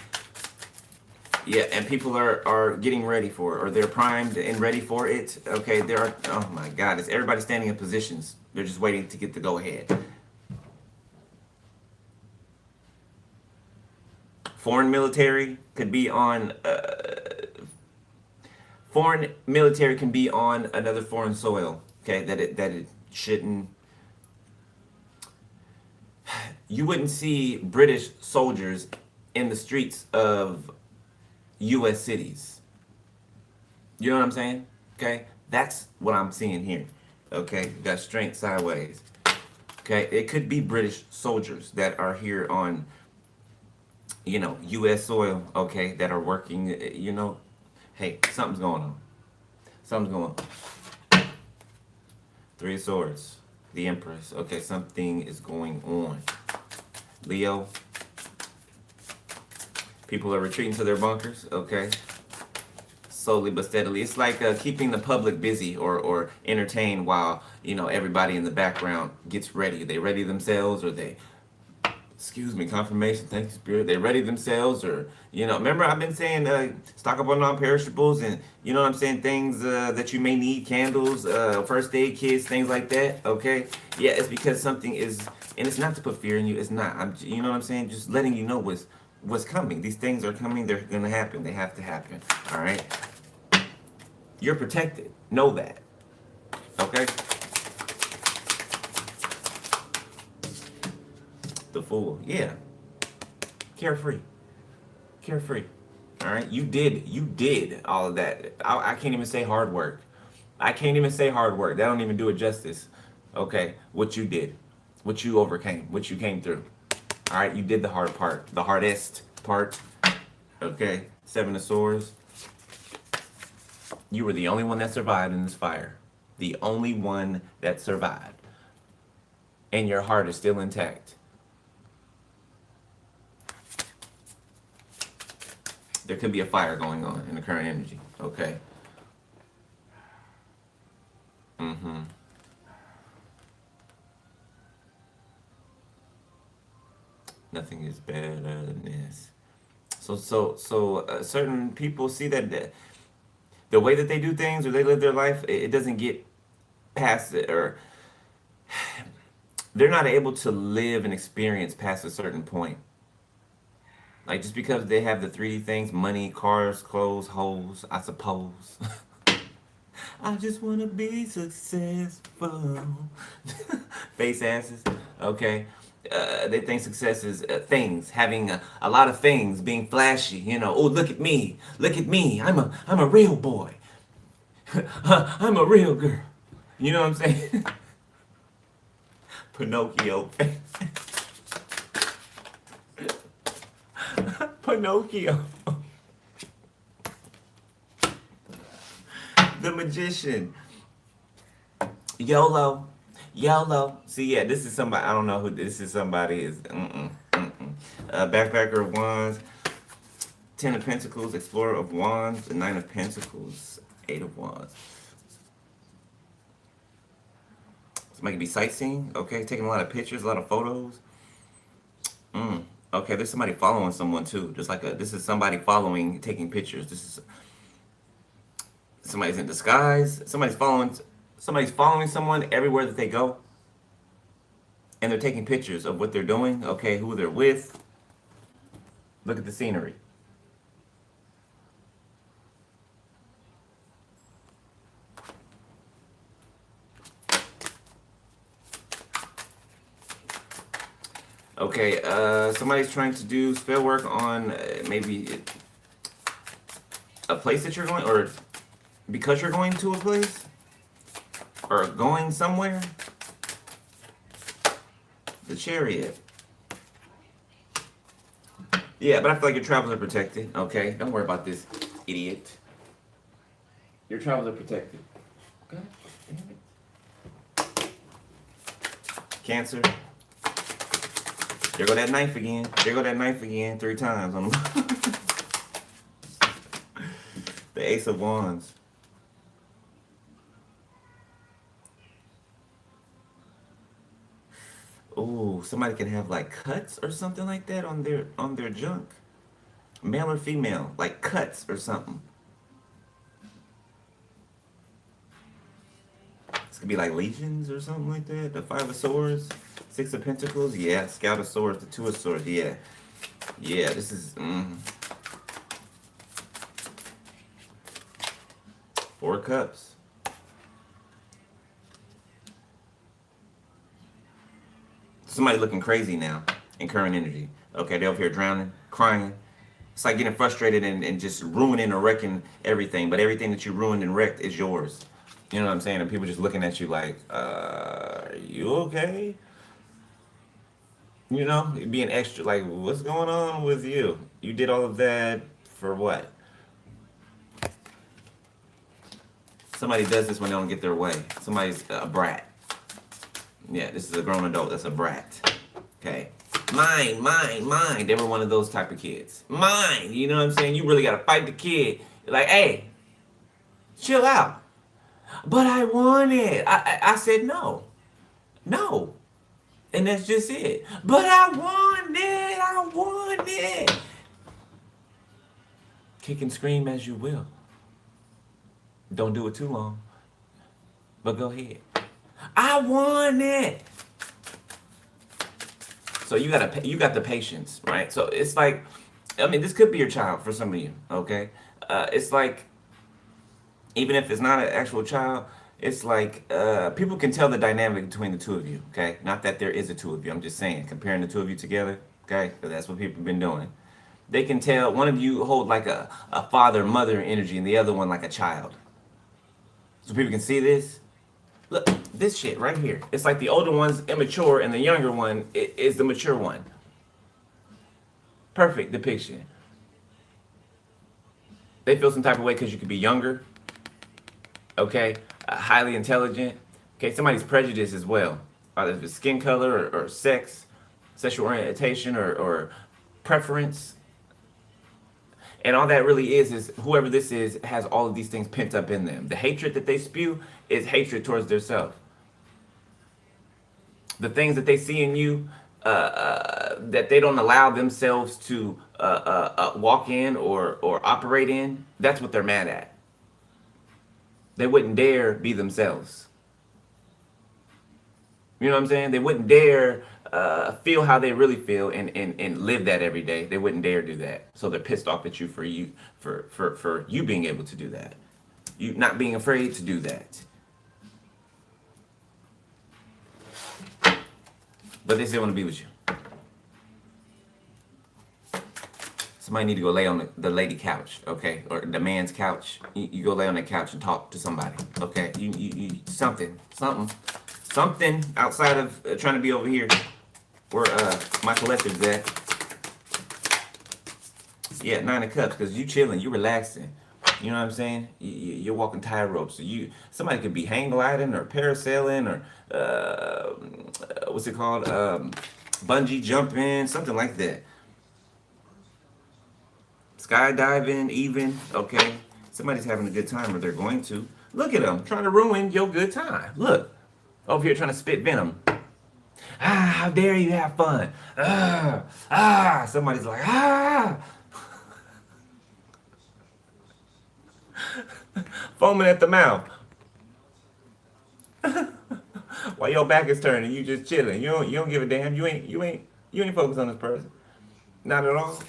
Yeah, and people are getting ready for it, or they're primed and ready for it. Okay, there are, oh my God, it's everybody standing in positions. They're just waiting to get the go-ahead. Foreign military could be on, foreign military can be on another foreign soil, okay, that it shouldn't. You wouldn't see British soldiers in the streets of U.S. cities. You know what I'm saying? Okay, that's what I'm seeing here. Okay, you got strength sideways. Okay, it could be British soldiers that are here on, you know, U.S. soil. Okay, that are working. You know, hey, something's going on. Something's going on. Three of Swords, the Empress. Okay, something is going on. Leo. People are retreating to their bunkers, okay? Slowly but steadily. It's like keeping the public busy or entertained while, you know, everybody in the background gets ready. They ready themselves, or they, excuse me, confirmation, thank you, Spirit. They ready themselves, or, you know, remember I've been saying stock up on non-perishables and, you know what I'm saying, things that you may need, candles, first aid kits, things like that, okay? Yeah, it's because something is, and it's not to put fear in you, it's not. You know what I'm saying? Just letting you know what's coming. These things are coming. They're going to happen. They have to happen. All right? You're protected. Know that. Okay? The Fool. Yeah. Carefree. Carefree. All right? You did all of that. I can't even say hard work. I can't even say hard work. That don't even do it justice. Okay? What you did. What you overcame. What you came through. All right, you did the hard part, the hardest part. Okay, Seven of Swords. You were the only one that survived in this fire. The only one that survived. And your heart is still intact. There could be a fire going on in the current energy. Okay. Mm-hmm. Nothing is better than this. So certain people see that the way that they do things or they live their life, it doesn't get past it, or they're not able to live and experience past a certain point. Like, just because they have the 3D things, money, cars, clothes, hoes, I suppose. I just want to be successful. Face asses. Okay. They think success is things, having a lot of things, being flashy. You know, oh, look at me, look at me. I'm a real boy. I'm a real girl. You know what I'm saying? Pinocchio. Pinocchio. The Magician. YOLO. YOLO. See, yeah, this is somebody. I don't know who this is. Somebody is. Backpacker of Wands. Ten of Pentacles. Explorer of Wands. The Nine of Pentacles. Eight of Wands. Somebody could be sightseeing. Okay, taking a lot of pictures, a lot of photos. Okay, there's somebody following someone too. Just like this is somebody following, taking pictures. This is somebody's in disguise. Somebody's following someone everywhere that they go. And they're taking pictures of what they're doing, okay, who they're with. Look at the scenery. Okay, somebody's trying to do spell work on maybe a place that you're going, or because you're going to a place, or going somewhere. The Chariot. Yeah, but I feel like your travels are protected. Okay, don't worry about this idiot. Your travels are protected. God damn it. Cancer. There go that knife again. There go that knife again 3 times. Ace of Wands. Ooh, somebody can have like cuts or something like that on their junk. Male or female, like cuts or something. This could be like legions or something like that. The Five of Swords, Six of Pentacles, yeah. Scout of Swords, the Two of Swords, yeah. Yeah, this is Four of Cups. Somebody looking crazy now in current energy. Okay, they're over here drowning, crying. It's like getting frustrated and just ruining or wrecking everything. But everything that you ruined and wrecked is yours. You know what I'm saying? And people just looking at you like, are you okay? You know, being extra, like, what's going on with you? You did all of that for what? Somebody does this when they don't get their way. Somebody's a brat. Yeah, this is a grown adult that's a brat. Okay. Mine, mine, mine. They were one of those type of kids. Mine. You know what I'm saying? You really got to fight the kid. Like, hey, chill out. But I want it. I said no. No. And that's just it. But I want it. I want it. Kick and scream as you will. Don't do it too long. But go ahead. I want it. So you got the patience, right? So it's like, I mean, this could be your child for some of you, okay? It's like, even if it's not an actual child, it's like people can tell the dynamic between the two of you, okay? Not that there is a two of you. I'm just saying, comparing the two of you together, okay? Because that's what people have been doing. They can tell one of you hold like a father-mother energy and the other one like a child. So people can see this. Look, this shit right here. It's like the older one's immature and the younger one is the mature one. Perfect depiction. They feel some type of way because you could be younger. Okay? Highly intelligent. Okay? Somebody's prejudice as well. Either if it's skin color or sex, sexual orientation or preference. And all that really is whoever this is has all of these things pent up in them. The hatred that they spew is hatred towards themselves. The things that they see in you that they don't allow themselves to walk in or operate in, that's what they're mad at. They wouldn't dare be themselves. You know what I'm saying? They wouldn't dare feel how they really feel and live that every day. They wouldn't dare do that. So they're pissed off at you for you being able to do that. You not being afraid to do that. But they still want to be with you. Somebody need to go lay on the lady couch, okay? Or the man's couch. You go lay on the couch and talk to somebody, okay? You something outside of trying to be over here where my collective's at. Yeah, 9 of Cups, because you chilling, you relaxing. You know what I'm saying? You're walking tightrope. So somebody could be hang gliding or parasailing or what's it called? Bungee jumping, something like that. Skydiving, even, okay? Somebody's having a good time, or they're going to. Look at them, trying to ruin your good time. Look, over here trying to spit venom. How dare you have fun? Somebody's like, foaming at the mouth. While your back is turning, you just chilling. You don't give a damn. You ain't focused on this person. Not at all.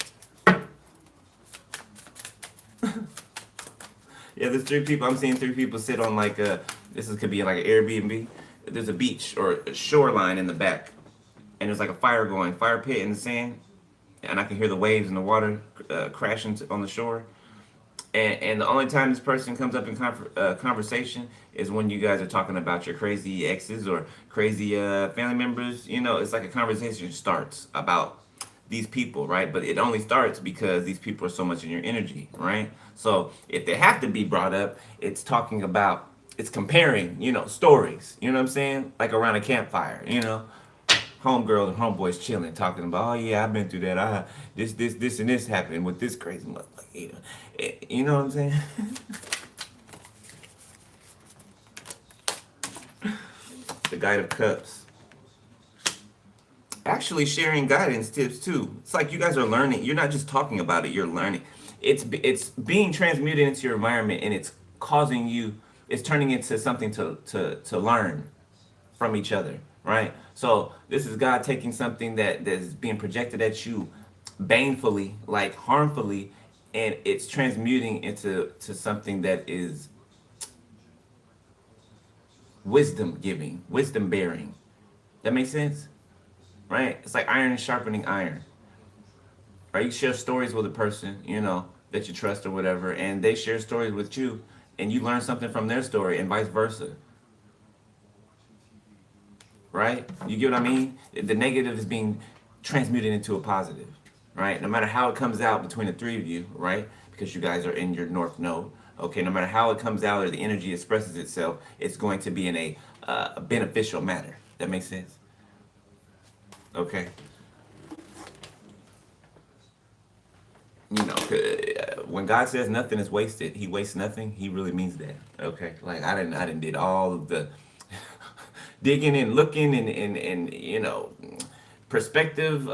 Yeah, there's 3 people. I'm seeing 3 people sit on like could be like an Airbnb. There's a beach or a shoreline in the back, and there's like a fire pit in the sand, and I can hear the waves and the water crashing on the shore. And the only time this person comes up in conversation is when you guys are talking about your crazy exes or crazy family members. You know, it's like a conversation starts about these people, right? But it only starts because these people are so much in your energy, right? So if they have to be brought up, it's talking about, it's comparing, stories, you know what I'm saying? Like around a campfire, homegirl and homeboys chilling, talking about, oh yeah, I've been through that. This and this happened with this crazy motherfucker. You know what I'm saying? The Guide of Cups. Actually sharing guidance tips too. It's like you guys are learning. You're not just talking about it, you're learning. It's being transmuted into your environment, and it's causing you, it's turning into something to learn from each other, right? So this is God taking something that's being projected at you banefully, like harmfully, and it's transmuting into something that is wisdom giving, wisdom bearing. That makes sense? Right? It's like iron is sharpening iron. Right? You share stories with a person, that you trust or whatever, and they share stories with you, and you learn something from their story, and vice versa. Right? You get what I mean? The negative is being transmuted into a positive. Right? No matter how it comes out between the three of you, right? Because you guys are in your north node. Okay, no matter how it comes out or the energy expresses itself, it's going to be in a beneficial manner. That makes sense? Okay. When God says nothing is wasted, He wastes nothing. He really means that. Okay, like I didn't did all of the digging and looking and perspective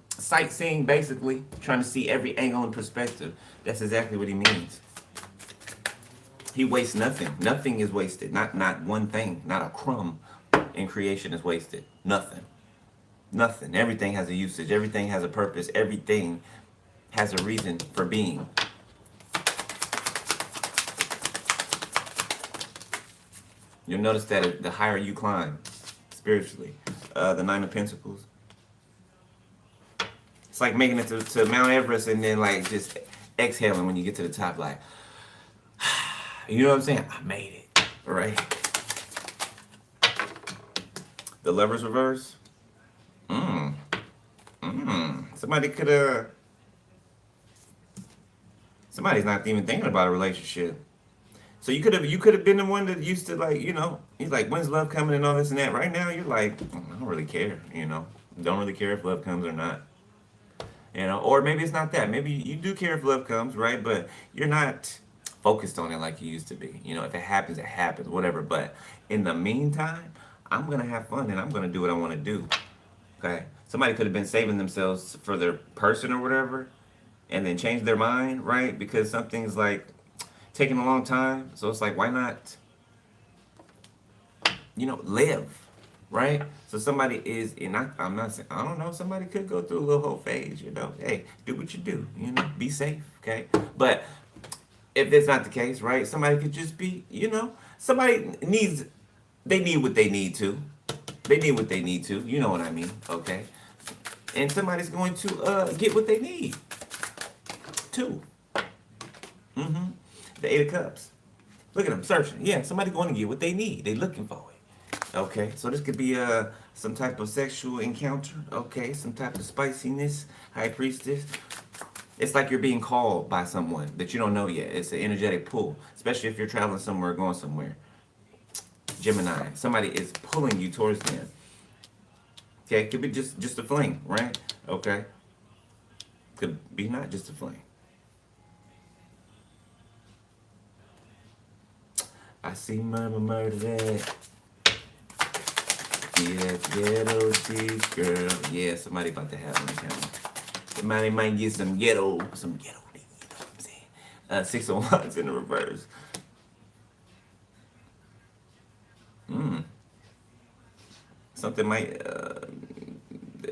sightseeing, basically trying to see every angle and perspective. That's exactly what He means. He wastes nothing. Nothing is wasted. Not one thing. Not a crumb in creation is wasted. Nothing. Nothing. Everything has a usage. Everything has a purpose. Everything has a reason for being. You'll notice that the higher you climb spiritually, the Nine of Pentacles, it's like making it to Mount Everest and then like just exhaling when you get to the top, like, you know what I'm saying? I made it, right? The Lover's reverse. Somebody could have. Somebody's not even thinking about a relationship. So you could have been the one that used to he's like, when's love coming and all this and that. Right now you're like, I don't really care, Don't really care if love comes or not. Or maybe it's not that. Maybe you do care if love comes, right? But you're not focused on it like you used to be. If it happens, it happens, whatever. But in the meantime, I'm gonna have fun and I'm gonna do what I want to do. Okay. Somebody could have been saving themselves for their person or whatever, and then change their mind, right? Because something's like taking a long time. So it's like, why not, live, right? So somebody is, and I'm not saying, I don't know, somebody could go through a little whole phase, hey, do what you do, be safe, okay? But if that's not the case, right? Somebody could just be, somebody they need what they need to. They need what they need to, you know what I mean, okay? And somebody's going to get what they need, too. The Eight of Cups. Look at them searching. Yeah, somebody going to get what they need. They looking for it. Okay, so this could be some type of sexual encounter. Okay, some type of spiciness. High Priestess. It's like you're being called by someone that you don't know yet. It's an energetic pull, especially if you're traveling somewhere or going somewhere. Gemini. Somebody is pulling you towards them. Okay, it could be just a fling, right? Okay. Could be not just a fling. I see murder that. Yeah, that ghetto cheese, girl. Yeah, somebody about to have on the camera. Somebody might get some ghetto, you know what I'm saying? Six of Wands in the reverse. Something might,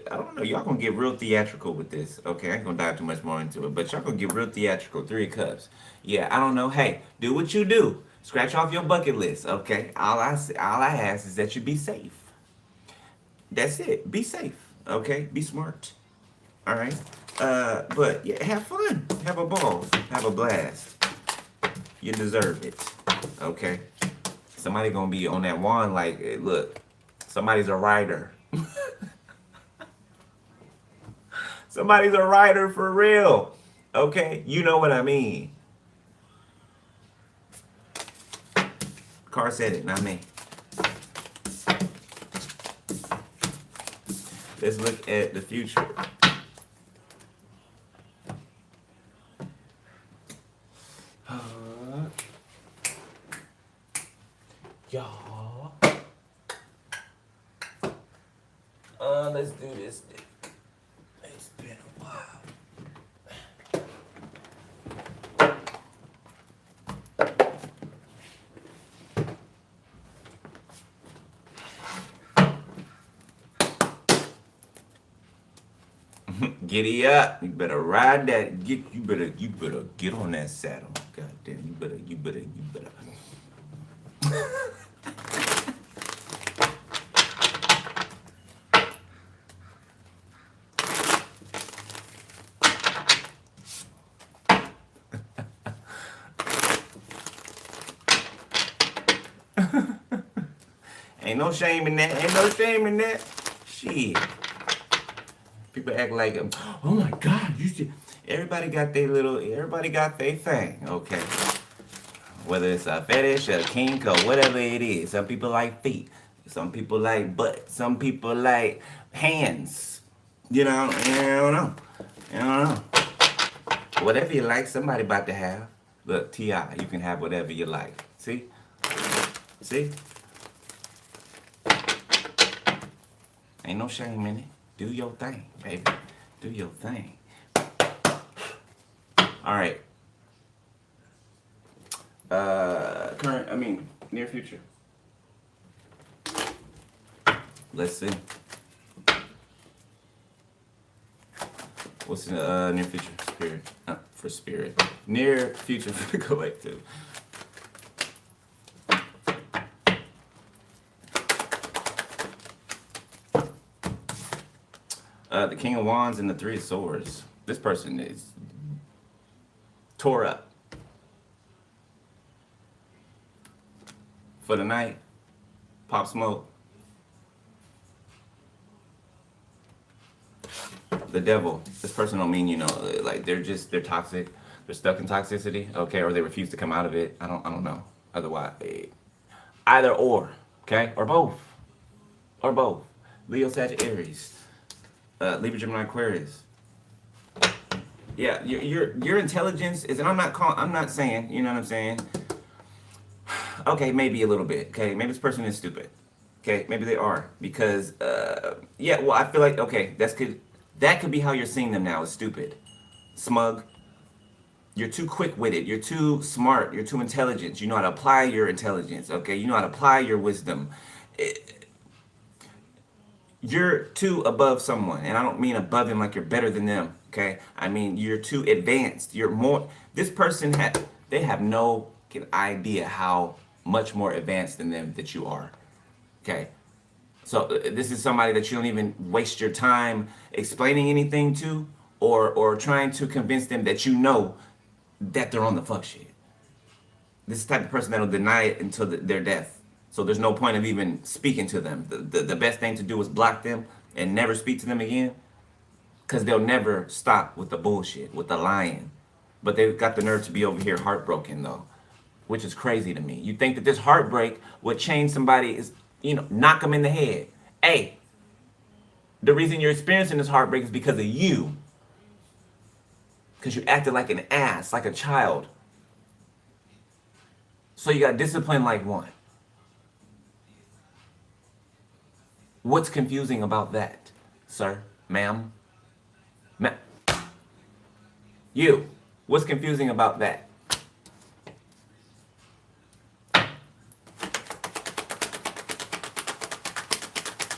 I don't know, y'all gonna get real theatrical with this. Okay, I ain't gonna dive too much more into it, but y'all gonna get real theatrical. Three of Cups. Yeah, I don't know. Hey, do what you do. Scratch off your bucket list, okay? All I ask is that you be safe. That's it. Be safe, okay? Be smart. All right? But yeah, have fun. Have a ball. Have a blast. You deserve it, okay? Somebody gonna be on that wand like, hey, look, somebody's a rider. Somebody's a rider for real, okay? You know what I mean. Car said it, not me. Let's look at the future. Y'all. Let's do this. It's been a while. Giddy up. You better ride that. You better get on that saddle. God damn, you better. Ain't no shame in that. Ain't no shame in that. Shit. People act like, oh my God, you see. Everybody got their thing, okay? Whether it's a fetish, a kink, or whatever it is. Some people like feet. Some people like butt. Some people like hands. You know, you don't know. Whatever you like, somebody about to have. Look, T.I., you can have whatever you like. See? Ain't no shame in it. Do your thing, baby. Do your thing. All right. Near future. Let's see. What's the near future? Spirit. For spirit. Near future for the collective. The King of Wands and the Three of Swords. This person is tore up. For the night, Pop Smoke. The Devil. This person don't mean, like they're toxic. They're stuck in toxicity, okay, or they refuse to come out of it. I don't know. Otherwise, either or, okay, or both. Leo, Sagittarius. Libra, Gemini, Aquarius. Yeah, your intelligence is, and I'm not saying, you know what I'm saying? Okay, maybe a little bit. Okay, maybe this person is stupid. Okay, maybe they are because I feel like that could be how you're seeing them now, is stupid, smug. You're too quick-witted. You're too smart. You're too intelligent. You know how to apply your intelligence. Okay, you know how to apply your wisdom. You're too above someone, and I don't mean above them like you're better than them, okay? I mean you're too advanced. This person they have no idea how much more advanced than them that you are, okay? So this is somebody that you don't even waste your time explaining anything to, or trying to convince them that you know that they're on the fuck shit. This is the type of person that'll deny it until their death. So there's no point of even speaking to them. The best thing to do is block them and never speak to them again, because they'll never stop with the bullshit, with the lying. But they've got the nerve to be over here heartbroken, though, which is crazy to me. You think that this heartbreak would change somebody, is, knock them in the head. Hey, the reason you're experiencing this heartbreak is because of you. Because you acted like an ass, like a child. So you got discipline like one. What's confusing about that, sir, ma'am? You, what's confusing about that?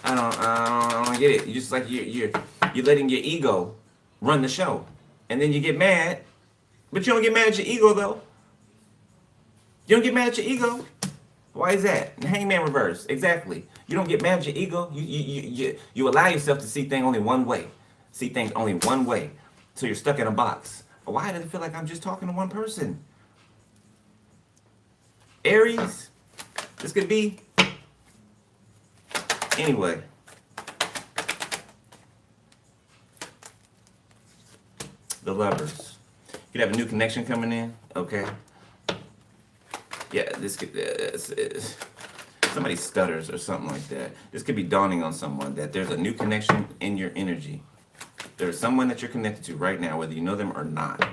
I don't get it. You just like you're letting your ego run the show, and then you get mad, but you don't get mad at your ego though. You don't get mad at your ego. Why is that? Hangman reverse. Exactly. You don't get mad at your ego. You allow yourself to see things only one way. See things only one way. So you're stuck in a box. Why does it feel like I'm just talking to one person? Aries, this could be. Anyway. The Lovers. You could have a new connection coming in. Okay. Yeah, this could. somebody stutters or something like that. This could be dawning on someone that there's a new connection in your energy. There's someone that you're connected to right now, whether you know them or not.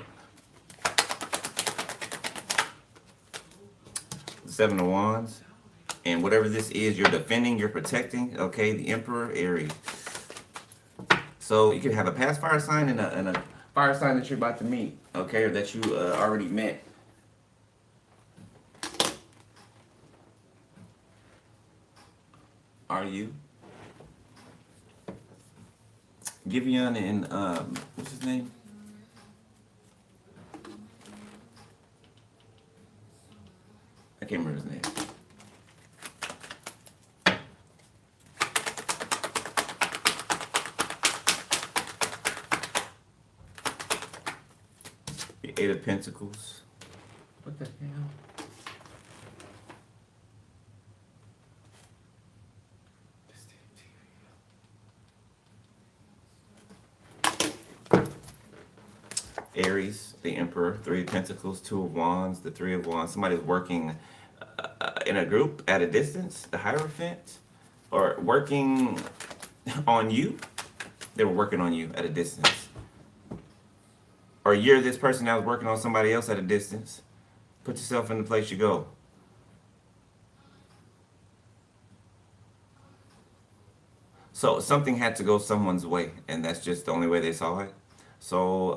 The Seven of Wands. And whatever this is, you're defending, you're protecting. Okay, the Emperor, Aries. So you could have a past fire sign and a fire sign that you're about to meet. Okay, or that you already met. Are you? Giveon and what's his name? I can't remember his name. The Eight of Pentacles. What the hell? Aries, the Emperor, Three of Pentacles, Two of Wands, the Three of Wands. Somebody's working in a group at a distance, the Hierophant, or working on you. They were working on you at a distance. Or you're this person that was working on somebody else at a distance. Put yourself in the place you go. So something had to go someone's way, and that's just the only way they saw it. So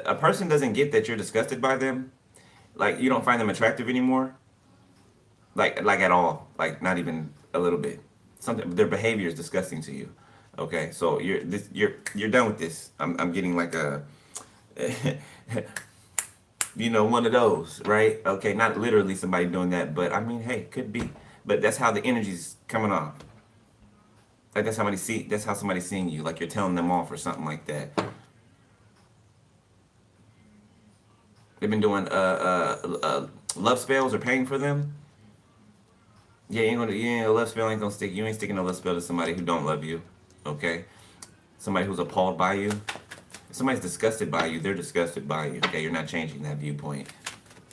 a person doesn't get that you're disgusted by them. Like, you don't find them attractive anymore. Like at all. Like, not even a little bit. Something, their behavior is disgusting to you. Okay, so you're done with this. I'm getting like a you know, one of those, right? Okay, not literally somebody doing that, but I mean, hey, could be. But that's how the energy's coming off. Like that's how somebody's seeing you. Like you're telling them off or something like that. They've been doing love spells or paying for them. Yeah, a love spell ain't gonna stick. You ain't sticking a love spell to somebody who don't love you. Okay? Somebody who's appalled by you. If somebody's disgusted by you, they're disgusted by you. Okay, you're not changing that viewpoint.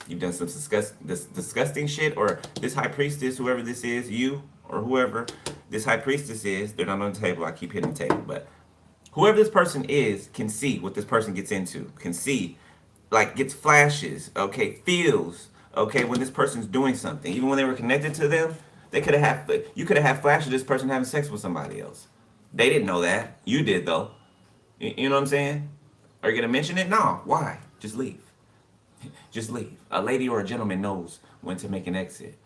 You've done some disgusting shit, or this high priestess, whoever this is, you or whoever this high priestess is, they're not on the table. I keep hitting the table, but whoever this person is can see what this person gets into, can see, like gets flashes, okay, feels, okay, when this person's doing something. Even when they were connected to them, you could have had flashes of this person having sex with somebody else. They didn't know that. You did though. You know what I'm saying? Are you gonna mention it? No. Why? Just leave. Just leave. A lady or a gentleman knows when to make an exit.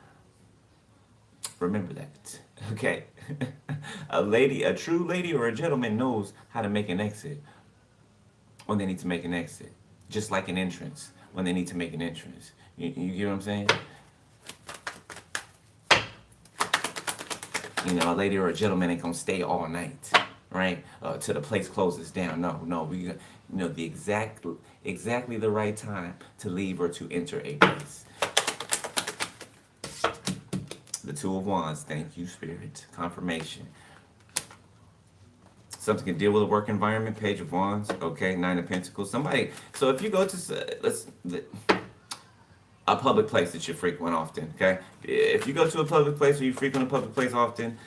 Remember that. Okay. A true lady or a gentleman knows how to make an exit when they need to make an exit. Just like an entrance when they need to make an entrance. You get what I'm saying? You know, a lady or a gentleman ain't gonna stay all night, right? Till the place closes down. No, we the exactly the right time to leave or to enter a place. The Two of Wands, thank you, Spirit. Confirmation. Something can deal with a work environment. Page of Wands, okay. Nine of Pentacles. Somebody. So if you go to a public place that you frequent often, okay. If you go to a public place or you frequent a public place often,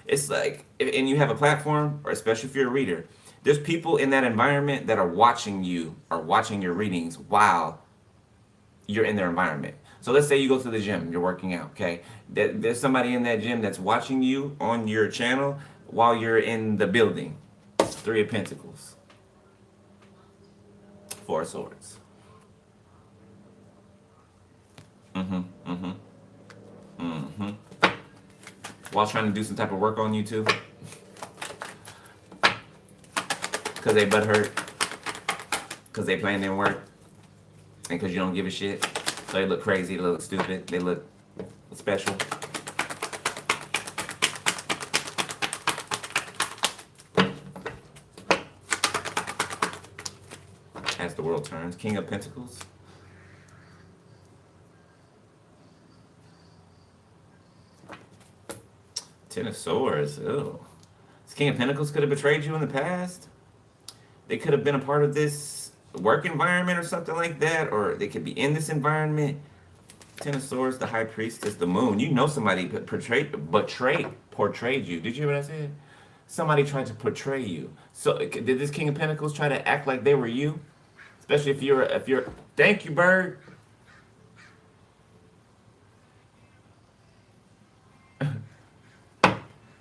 it's like, and you have a platform, or especially if you're a reader, there's people in that environment that are watching you or watching your readings while you're in their environment. So let's say you go to the gym, you're working out, okay? There's somebody in that gym that's watching you on your channel while you're in the building. Three of Pentacles. Four of Swords. While trying to do some type of work on you too. Because they butt hurt. Because they plan didn't work. And because you don't give a shit. So they look crazy, they look stupid, they look special. As the world turns. King of Pentacles. Ten of Swords. Ew. This King of Pentacles could have betrayed you in the past. They could have been a part of this work environment or something like that, or they could be in this environment Ten of Swords, the High Priestess, the Moon. You know somebody portrayed you. Did you hear what I said? Somebody tried to portray you. So did this King of Pentacles try to act like they were you? Especially if you're. Thank you, Bird.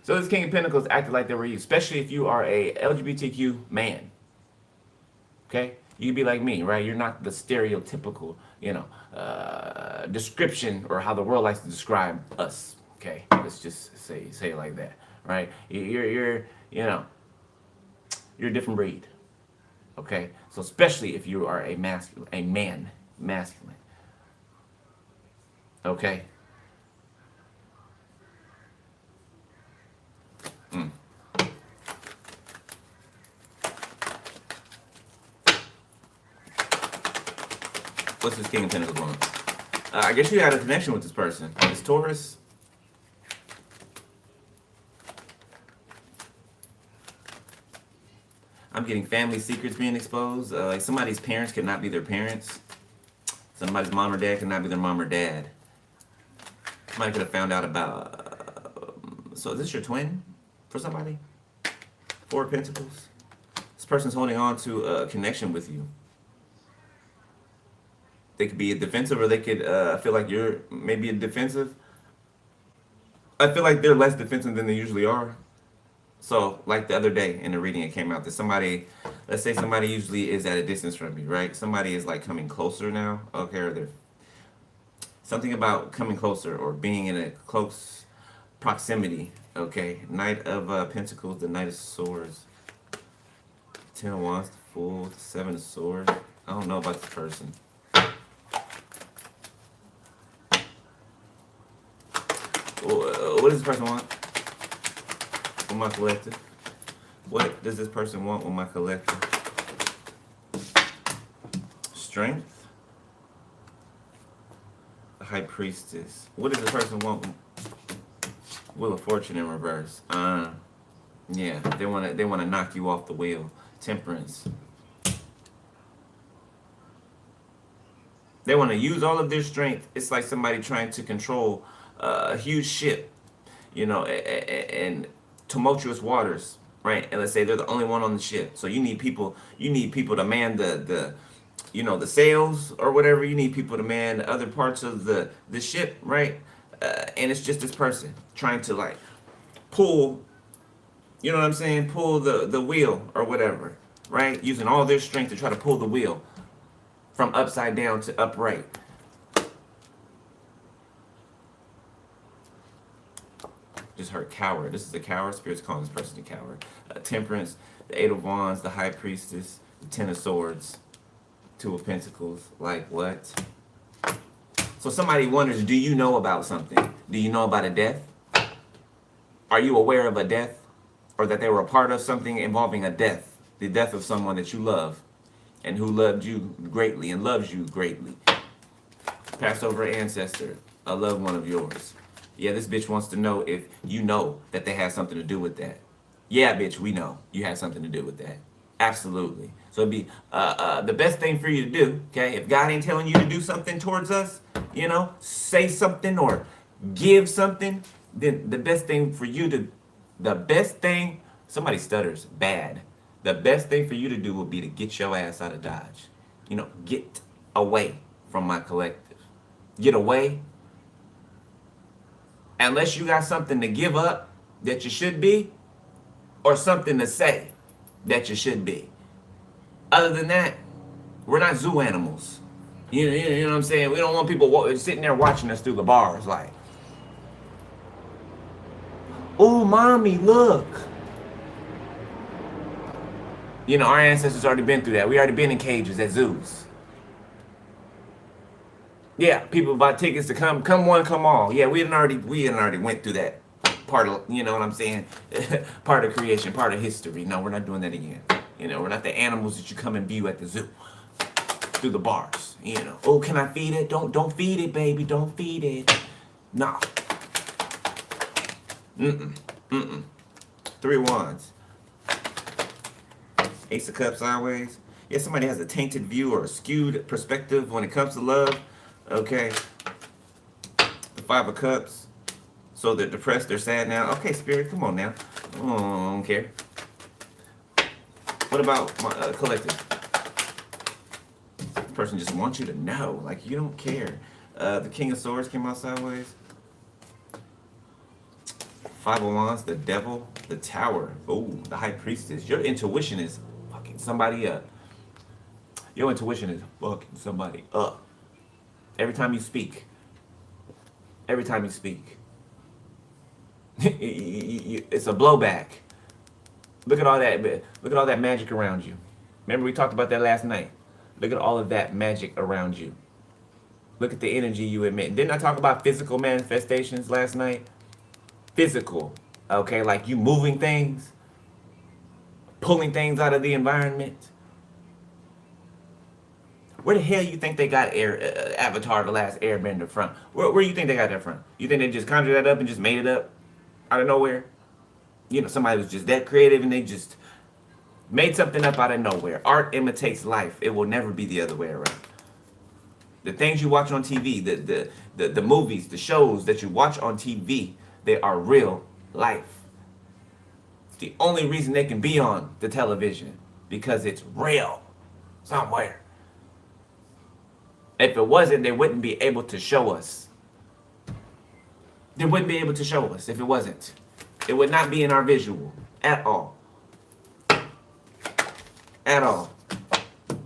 So this King of Pentacles acted like they were you, especially if you are a LGBTQ man. Okay, you can be like me, right? You're not the stereotypical, description or how the world likes to describe us. Okay, let's just say it like that, right? You're a different breed. Okay, so especially if you are a masculine. Okay. What's this King of Pentacles want? I guess you had a connection with this person. It's Taurus. I'm getting family secrets being exposed. Like somebody's parents could not be their parents. Somebody's mom or dad could not be their mom or dad. Somebody could have found out about... so is this your twin for somebody? Four of Pentacles. This person's holding on to a connection with you. They could be a defensive, or they could feel like you're maybe a defensive. I feel like they're less defensive than they usually are. So, like the other day in the reading, it came out that somebody, let's say somebody usually is at a distance from you, right? Somebody is like coming closer now, okay? Or they're something about coming closer or being in a close proximity, okay? Knight of Pentacles, the Knight of Swords, Ten of Wands, the Fool, the Seven of Swords. I don't know about this person. What does this person want with my collective? What does this person want with my collective? Strength. The High Priestess. What does this person want? Wheel of Fortune in reverse. Yeah, they wanna knock you off the wheel. Temperance. They want to use all of their strength. It's like somebody trying to control a huge ship, and tumultuous waters, right? And let's say they're the only one on the ship. So you need people to man the sails or whatever. You need people to man other parts of the ship, right? And it's just this person trying to like pull, you know what I'm saying? Pull the wheel or whatever, right? Using all their strength to try to pull the wheel from upside down to upright. Just heard coward. This is a coward. Spirit's calling this person a coward. Temperance, the Eight of Wands, the High Priestess, the Ten of Swords, Two of Pentacles. Like what? So somebody wonders, do you know about something? Do you know about a death? Are you aware of a death? Or that they were a part of something involving a death? The death of someone that you love and who loved you greatly and loves you greatly. Passed over ancestor, a loved one of yours. Yeah, this bitch wants to know if you know that they had something to do with that. Yeah, bitch, we know you had something to do with that. Absolutely. So it'd be the best thing for you to do, okay? If God ain't telling you to do something towards us, say something or give something, then the best thing, somebody stutters bad. The best thing for you to do would be to get your ass out of Dodge. Get away from my collective. Get away. Unless you got something to give up that you should be, or something to say that you should be. Other than that, we're not zoo animals. You know what I'm saying? We don't want people sitting there watching us through the bars like, oh, mommy, look. Our ancestors already been through that. We already been in cages at zoos. Yeah, people buy tickets to come one, come all. Yeah, we had already went through that part of, you know what I'm saying? Part of creation, part of history. No, we're not doing that again. We're not the animals that you come and view at the zoo through the bars. Oh, can I feed it? Don't feed it, baby. Don't feed it. Nah. Three of Wands. Ace of Cups sideways. Yeah, somebody has a tainted view or a skewed perspective when it comes to love. Okay. Five of Cups. So they're depressed, they're sad now. Okay, Spirit, come on now. Oh, I don't care. What about my collective? This person just wants you to know. Like, you don't care. The King of Swords came out sideways. Five of Wands, the Devil, the Tower. Oh, the High Priestess. Your intuition is fucking somebody up. Your intuition is fucking somebody up. Every time you speak. Every time you speak. It's a blowback. Look at all that. Look at all that magic around you. Remember we talked about that last night. Look at all of that magic around you. Look at the energy you emit. Didn't I talk about physical manifestations last night? Physical, okay, like you moving things, pulling things out of the environment. Where the hell you think they got Avatar, the Last Airbender from? Where do you think they got that from? You think they just conjured that up and just made it up out of nowhere? You know, somebody was just that creative and they just made something up out of nowhere. Art imitates life. It will never be the other way around. The things you watch on TV, the movies, the shows that you watch on TV, they are real life. It's the only reason they can be on the television, because it's real somewhere. If it wasn't, they wouldn't be able to show us. They wouldn't be able to show us if it wasn't. It would not be in our visual at all. At all.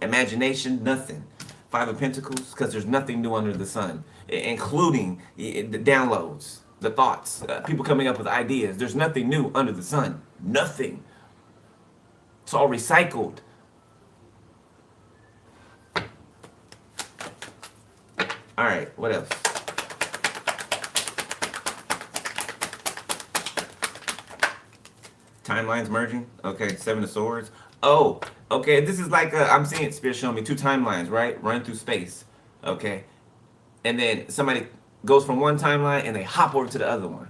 Imagination, nothing. Five of Pentacles, because there's nothing new under the sun, including the downloads. The thoughts, people coming up with ideas. There's nothing new under the sun. Nothing. It's all recycled. All right, what else? Timelines merging. Okay, Seven of Swords. Oh, okay, this is like, I'm seeing Spirit showing me two timelines, right? Run through space, okay? And then somebody goes from one timeline and they hop over to the other one.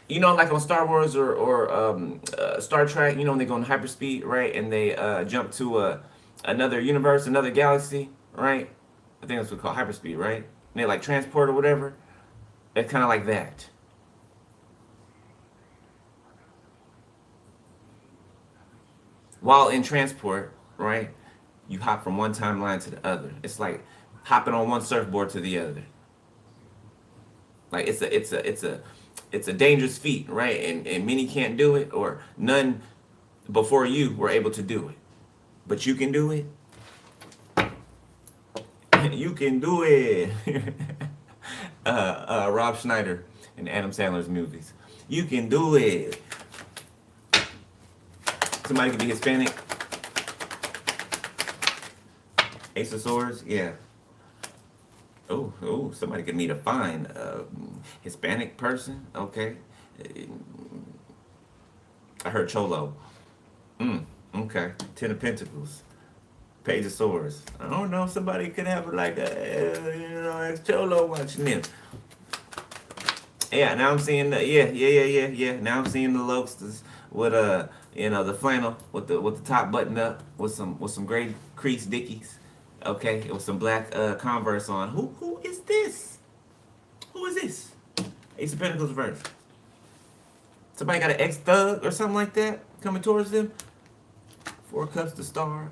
You know, like on Star Wars or Star Trek, you know, when they go in hyperspeed, right? And they jump to another universe, another galaxy, right? I think that's what we call hyperspeed, right? And they like transport or whatever. It's kind of like that. While in transport, right, you hop from one timeline to the other. It's like hopping on one surfboard to the other. Like it's a dangerous feat, right? And many can't do it, or none before you were able to do it. But you can do it. You can do it. Rob Schneider in Adam Sandler's movies. You can do it. Somebody could be Hispanic. Ace of Swords, yeah. Oh, somebody could meet a fine Hispanic person. Okay. I heard Cholo. Okay. Ten of Pentacles. Page of Swords. I don't know. Somebody could have like a, ex-Cholo watching them. Yeah, now I'm seeing the, yeah. Now I'm seeing the Lobsters with the flannel with the top button up with some gray crease dickies. Okay, with some black Converse on. Who is this? Who is this? Ace of Pentacles reverse. Somebody got an ex-thug or something like that coming towards them. Four of Cups, the Star.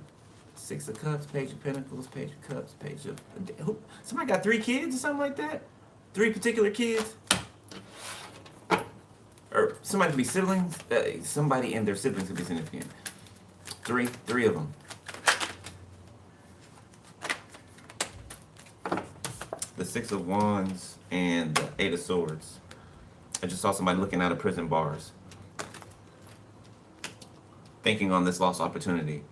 Six of Cups, Page of Pentacles, Page of Cups, Page of... Somebody got 3 kids or something like that? 3 particular kids? Or somebody could be siblings. Somebody and their siblings could be significant. Three of them. The Six of Wands and the Eight of Swords. I just saw somebody looking out of prison bars, thinking on this lost opportunity.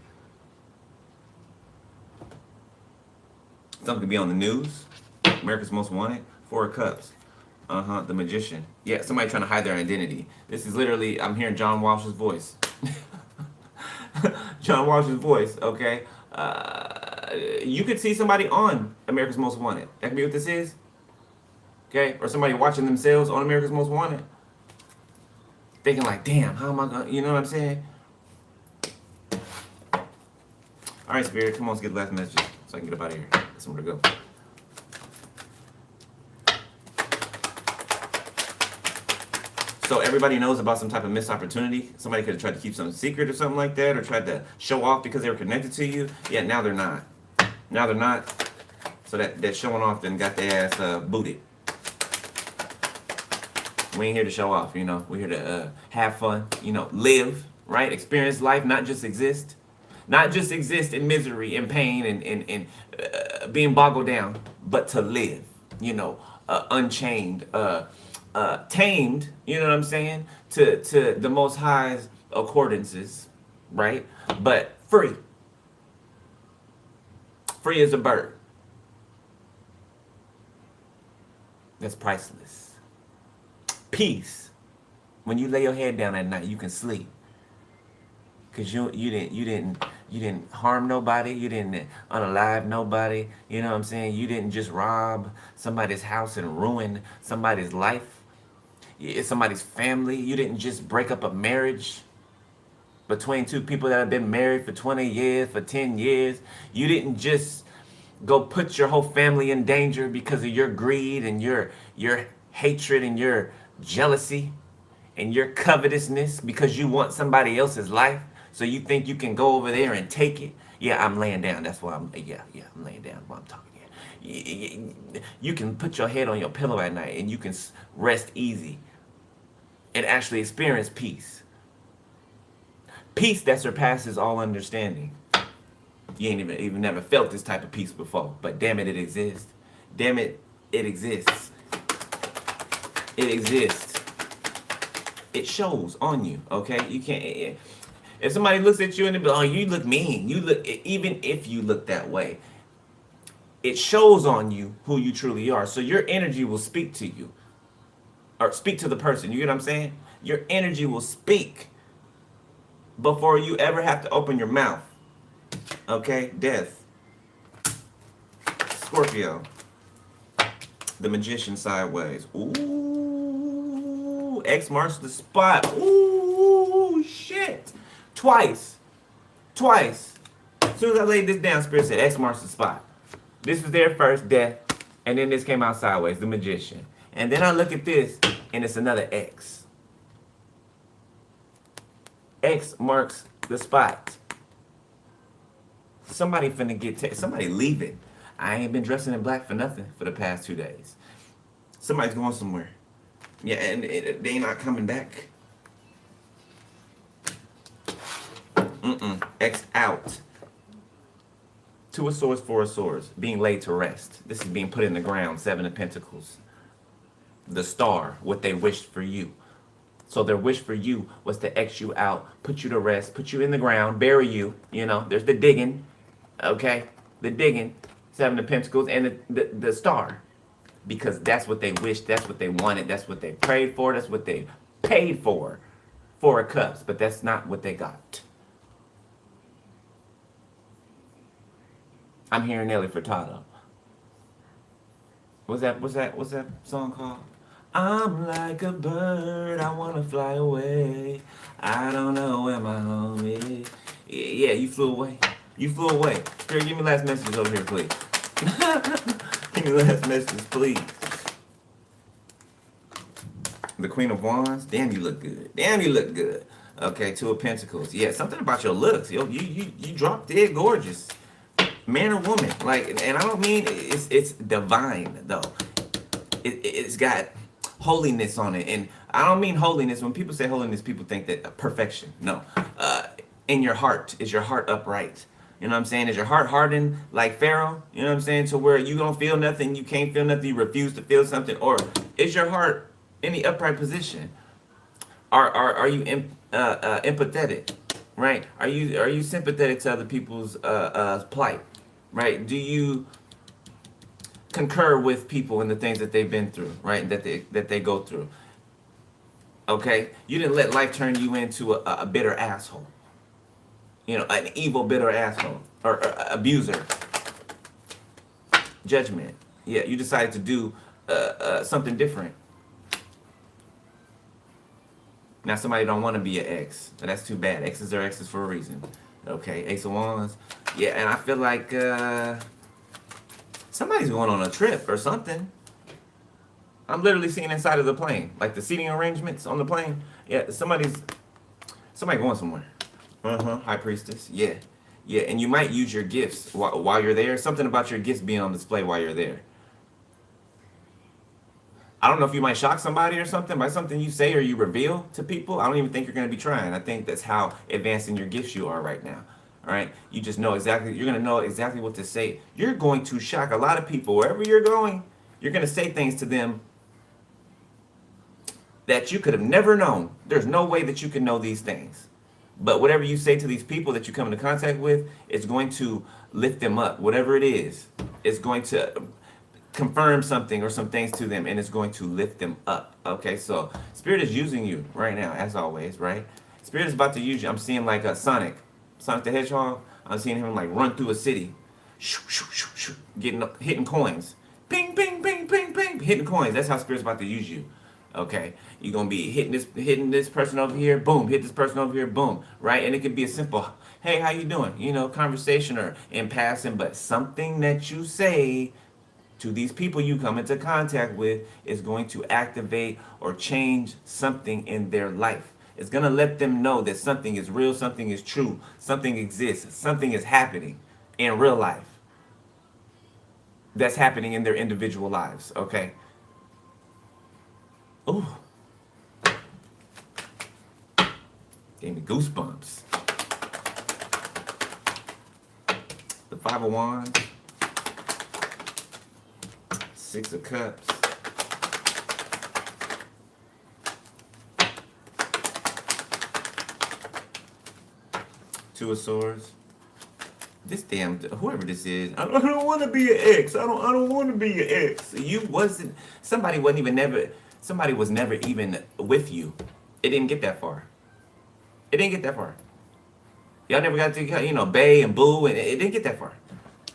Something could be on the news. America's Most Wanted. Four of Cups. The Magician. Yeah, somebody trying to hide their identity. This is literally, I'm hearing John Walsh's voice. John Walsh's voice, okay? You could see somebody on America's Most Wanted. That could be what this is. Okay? Or somebody watching themselves on America's Most Wanted. Thinking like, damn, how am I gonna, you know what I'm saying? Alright, Spirit, come on, let's get the last message so I can get up out of here. Got somewhere to go. So everybody knows about some type of missed opportunity. Somebody could have tried to keep something secret or something like that, or tried to show off because they were connected to you. Yeah, now they're not. Now they're not. So that showing off then got their ass booted. We ain't here to show off, you know. We're here to have fun, you know, live, right? Experience life, not just exist. Not just exist in misery and pain and being boggled down, but to live, you know, unchained, tamed, you know what I'm saying, to the Most High's accordances, right? But free. Free as a bird. That's priceless. Peace. When you lay your head down at night, you can sleep. Cause you didn't harm nobody, you didn't unalive nobody, you know what I'm saying? You didn't just rob somebody's house and ruin somebody's life, somebody's family. You didn't just break up a marriage between two people that have been married for 20 years, for 10 years. You didn't just go put your whole family in danger because of your greed and your hatred and your jealousy and your covetousness because you want somebody else's life. So you think you can go over there and take it? Yeah, I'm laying down. That's why I'm laying down while I'm talking here. You can put your head on your pillow at night and you can rest easy and actually experience peace. Peace that surpasses all understanding. You ain't even never felt this type of peace before, but damn it, it exists. Damn it, it exists. It exists. It shows on you, okay? You can't. If somebody looks at you and they be, oh, you look mean. You look, even if you look that way, it shows on you who you truly are. So your energy will speak to you, or speak to the person. You get what I'm saying? Your energy will speak before you ever have to open your mouth. Okay, Death, Scorpio, the Magician sideways. Ooh, X marks the spot. Ooh, shit. Twice. As soon as I laid this down, Spirit said X marks the spot. This was there first, Death, and then this came out sideways, the Magician. And then I look at this, and it's another X. X marks the spot. Somebody finna get somebody leaving. I ain't been dressing in black for nothing for the past 2 days. Somebody's going somewhere. Yeah, and they not coming back. X out. 2 of Swords, 4 of Swords. Being laid to rest. This is being put in the ground. 7 of Pentacles. The star, what they wished for you. So their wish for you was to X you out, put you to rest, put you in the ground, bury you. You know, there's the digging. Okay? The digging. 7 of Pentacles and the star. Because that's what they wished, that's what they wanted, that's what they prayed for, that's what they paid for. 4 of Cups, but that's not what they got. I'm hearing Nelly Furtado. What's that song called? I'm like a bird, I wanna fly away. I don't know where my home is. Yeah, you flew away. You flew away. Here, give me last message over here, please. Give me last message, please. The Queen of Wands. Damn, you look good. Damn, you look good. Okay, 2 of Pentacles. Yeah, something about your looks. Yo, you drop dead gorgeous. Man or woman. Like, and I don't mean it's divine, though. It's got holiness on it. And I don't mean holiness. When people say holiness, people think that perfection. No. In your heart. Is your heart upright? You know what I'm saying? Is your heart hardened like Pharaoh? You know what I'm saying? To where you don't feel nothing, you can't feel nothing, you refuse to feel something? Or is your heart in the upright position? Are you empathetic? Right? Are you sympathetic to other people's plight? Right? Do you concur with people and the things that they've been through, right? That they go through. Okay? You didn't let life turn you into a bitter asshole. You know, an evil, bitter asshole or abuser. Judgment. Yeah, you decided to do something different. Now somebody don't want to be an ex. That's too bad. Exes are exes for a reason. Okay, Ace of Wands. Yeah, and I feel like somebody's going on a trip or something. I'm literally seeing inside of the plane, like the seating arrangements on the plane. Yeah, somebody going somewhere. High priestess. Yeah, yeah, and you might use your gifts while you're there. Something about your gifts being on display while you're there. I don't know if you might shock somebody or something by something you say or you reveal to people. I don't even think you're going to be trying. I think that's how advancing your gifts you are right now. All right, you just know exactly. You're going to know exactly what to say. You're going to shock a lot of people wherever you're going. You're going to say things to them that you could have never known. There's no way that you can know these things. But whatever you say to these people that you come into contact with, it's going to lift them up. Whatever it is, it's going to confirm something or some things to them, and it's going to lift them up. Okay, so Spirit is using you right now, as always, right? Spirit is about to use you. I'm seeing like a Sonic the Hedgehog. I'm seeing him like run through a city, shoo, shoo, shoo, shoo, hitting coins, ping, ping, ping, ping, ping, hitting coins. That's how Spirit's about to use you. Okay, you're gonna be hitting this person over here, boom, hit this person over here, boom, right? And it could be a simple, hey, how you doing? You know, conversation or in passing, but something that you say to these people you come into contact with is going to activate or change something in their life. It's going to let them know that something is real, something is true, something exists, something is happening in real life that's happening in their individual lives, okay? Ooh, gave me goosebumps. The Five of Wands, Six of Cups, Two of Swords. This damn whoever this is, I don't want to be your ex. I don't want to be your ex. You wasn't. Somebody was never even with you. It didn't get that far. It didn't get that far. Y'all never got to bay and boo, and it didn't get that far.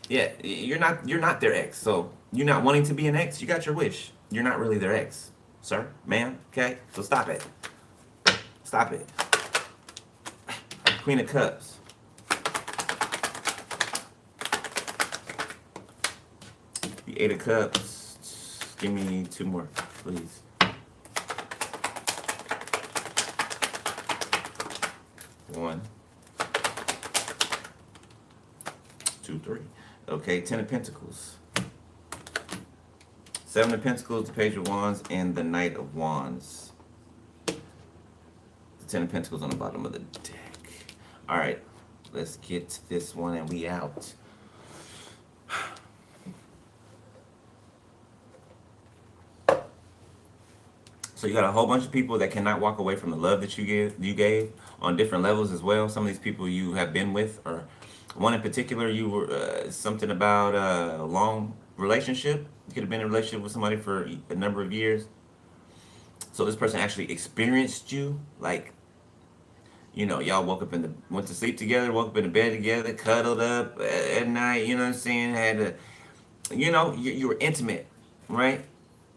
Yeah, you're not their ex. So you're not wanting to be an ex. You got your wish. You're not really their ex, sir, ma'am. Okay, so stop it. Stop it. Queen of Cups. The Eight of Cups. Give me two more, please. One, two, three. Okay, Ten of Pentacles. Seven of Pentacles, the Page of Wands, and the Knight of Wands. The Ten of Pentacles on the bottom of the deck. All right, let's get to this one and we out. So you got a whole bunch of people that cannot walk away from the love that you gave on different levels as well. Some of these people you have been with, or one in particular, you were something about a long relationship. You could have been in a relationship with somebody for a number of years. So this person actually experienced you, like, y'all went to sleep together, woke up in the bed together, cuddled up at night. You know what I'm saying? Had a, you were intimate, right?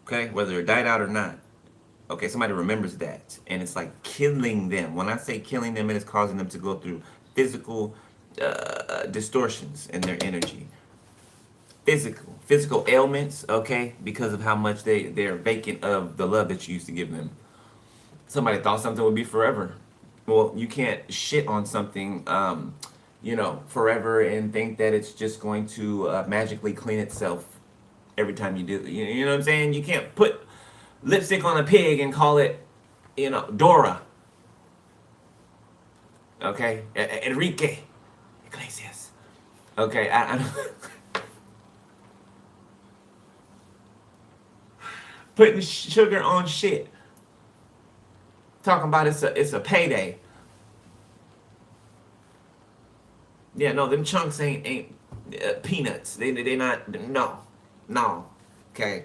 Okay, whether it died out or not. Okay, somebody remembers that, and it's like killing them. When I say killing them, it is causing them to go through physical distortions in their energy. Physical ailments, okay, because of how much they're vacant of the love that you used to give them. Somebody thought something would be forever. Well, you can't shit on something, forever and think that it's just going to magically clean itself every time you do. You know what I'm saying? You can't put lipstick on a pig and call it, Dora. Okay, Enrique Iglesias. Okay, I putting sugar on shit. Talking about it's a payday. Yeah, no, them chunks ain't peanuts. They not no. Okay.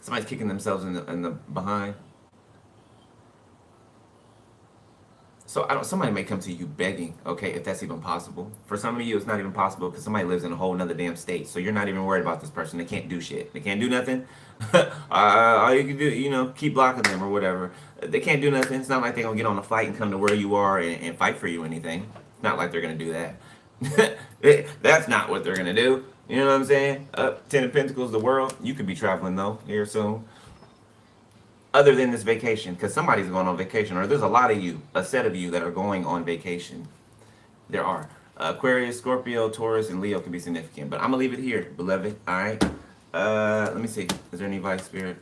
Somebody's kicking themselves in the behind. So somebody may come to you begging, okay, if that's even possible. For some of you, it's not even possible because somebody lives in a whole nother damn state. So you're not even worried about this person. They can't do shit. They can't do nothing. All you can do, keep blocking them or whatever. They can't do nothing. It's not like they're going to get on a flight and come to where you are and fight for you or anything. It's not like they're going to do that. That's not what they're going to do. You know what I'm saying? Ten of Pentacles, the world. You could be traveling, though, here soon. Other than this vacation, because somebody's going on vacation, or there's a lot of you, a set of you that are going on vacation. There are. Aquarius, Scorpio, Taurus, and Leo can be significant. But I'm going to leave it here, beloved. All right? Let me see. Is there any vice spirit?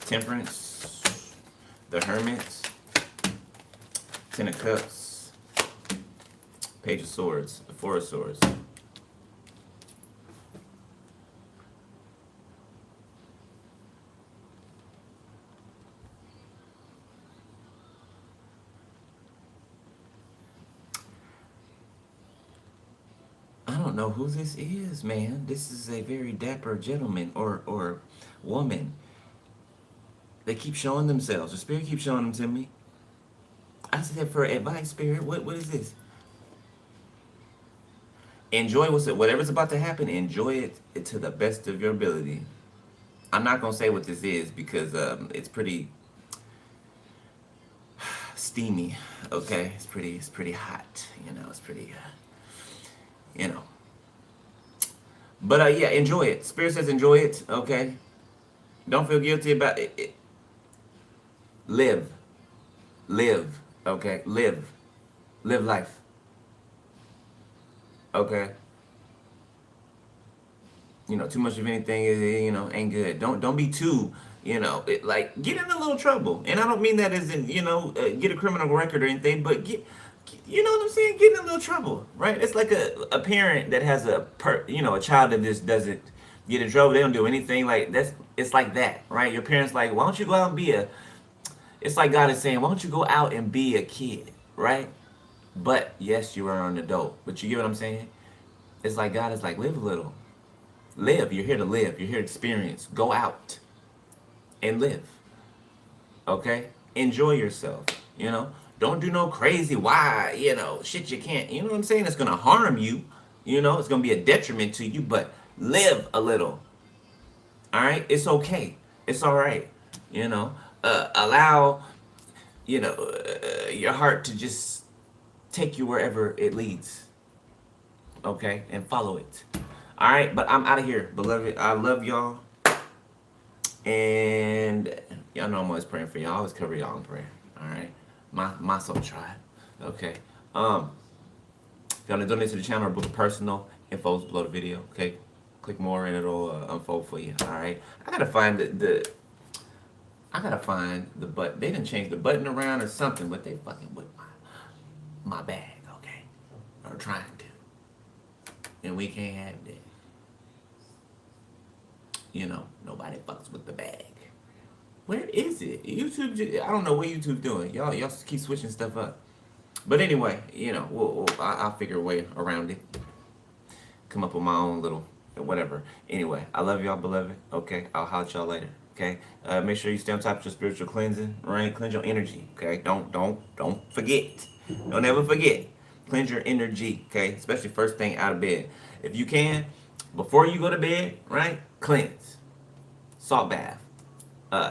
Temperance, the Hermit, Ten of Cups, Page of Swords, the Four of Swords. I don't know who this is, man. This is a very dapper gentleman or woman. They keep showing themselves. The spirit keeps showing them to me. I said for advice, spirit. What is this? Enjoy whatever's about to happen. Enjoy it to the best of your ability. I'm not gonna say what this is because it's pretty steamy. Okay, it's pretty hot. It's pretty. But yeah, enjoy it. Spirit says enjoy it. Okay, don't feel guilty about it. Live. Okay, live life. Okay. Too much of anything is ain't good. Don't be too like get in a little trouble, and I don't mean that as in get a criminal record or anything, but get you know what I'm saying, get in a little trouble, right? It's like a parent that has a child that just doesn't get in trouble. They don't do anything like it's like that, right? Your parents like, why don't you go out and be a it's like God is saying, why don't you go out and be a kid, right? But yes, you are an adult, but you get what I'm saying? It's like God is like, live a little. Live. You're here to live. You're here to experience. Go out and live. Okay? Enjoy yourself. Don't do no crazy shit you can't. You know what I'm saying? It's going to harm you. It's going to be a detriment to you, but live a little. All right? It's okay. It's all right. Allow, your heart to just take you wherever it leads. Okay? And follow it. All right, but I'm out of here, beloved. I love y'all. And y'all know I'm always praying for y'all. I always cover y'all in prayer. All right? My soul tribe. Okay. If y'all want to donate to the channel or book a personal, info's below the video. Okay? Click more and it'll unfold for you. All right? I gotta find the button. They didn't change the button around or something, but they fucking with my bag, okay? Or trying to. And we can't have that. Nobody fucks with the bag. Where is it? YouTube, I don't know what YouTube's doing. Y'all keep switching stuff up. But anyway, I'll figure a way around it. Come up with my own little whatever. Anyway, I love y'all, beloved. Okay, I'll holler at y'all later. Okay, make sure you stay on top of your spiritual cleansing. Right, cleanse your energy. Okay, don't forget. Don't ever forget. Cleanse your energy. Okay, especially first thing out of bed. If you can, before you go to bed, right, cleanse. Salt bath.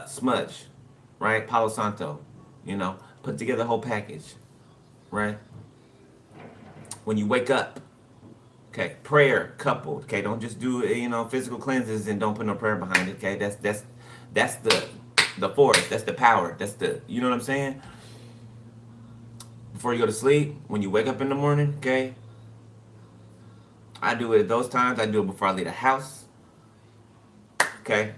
Smudge. Right, Palo Santo. Put together the whole package. Right. When you wake up. Okay, prayer coupled. Okay, don't just do physical cleanses and don't put no prayer behind it. Okay, that's the force. That's the power. That's you know what I'm saying? Before you go to sleep, when you wake up in the morning, okay? I do it at those times. I do it before I leave the house. Okay?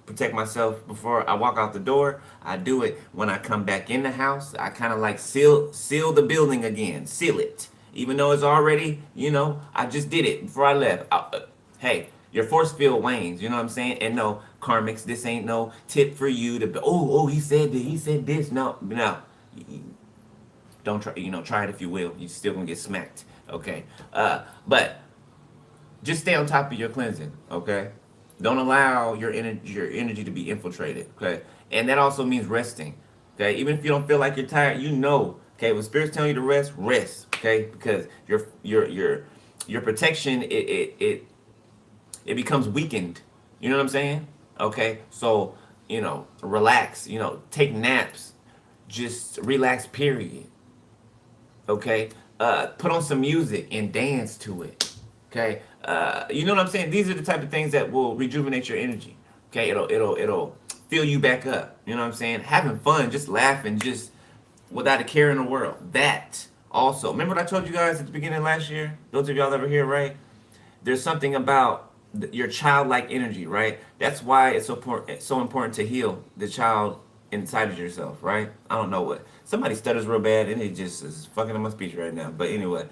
Protect myself before I walk out the door. I do it when I come back in the house. I kind of like seal the building again. Seal it. Even though it's already, I just did it before I left. Hey, your force field wanes, you know what I'm saying? And no, karmics, this ain't no tip for you to be, he said that, he said this. No. Don't try, try it if you will. You're still gonna get smacked, okay? But just stay on top of your cleansing, okay? Don't allow your energy to be infiltrated, okay? And that also means resting. Okay, even if you don't feel like you're tired, you know. Okay, when Spirit's telling you to rest, rest. Okay, because your protection it becomes weakened. You know what I'm saying? Okay, so relax. Take naps. Just relax. Period. Okay, put on some music and dance to it. Okay, you know what I'm saying? These are the type of things that will rejuvenate your energy. Okay, it'll fill you back up. You know what I'm saying? Having fun, just laughing, just without a care in the world. That also. Remember what I told you guys at the beginning of last year? Those of y'all ever here, right? There's something about your childlike energy, right? That's why it's so important to heal the child inside of yourself, right? I don't know what. Somebody stutters real bad and it just is fucking up my speech right now. But anyway,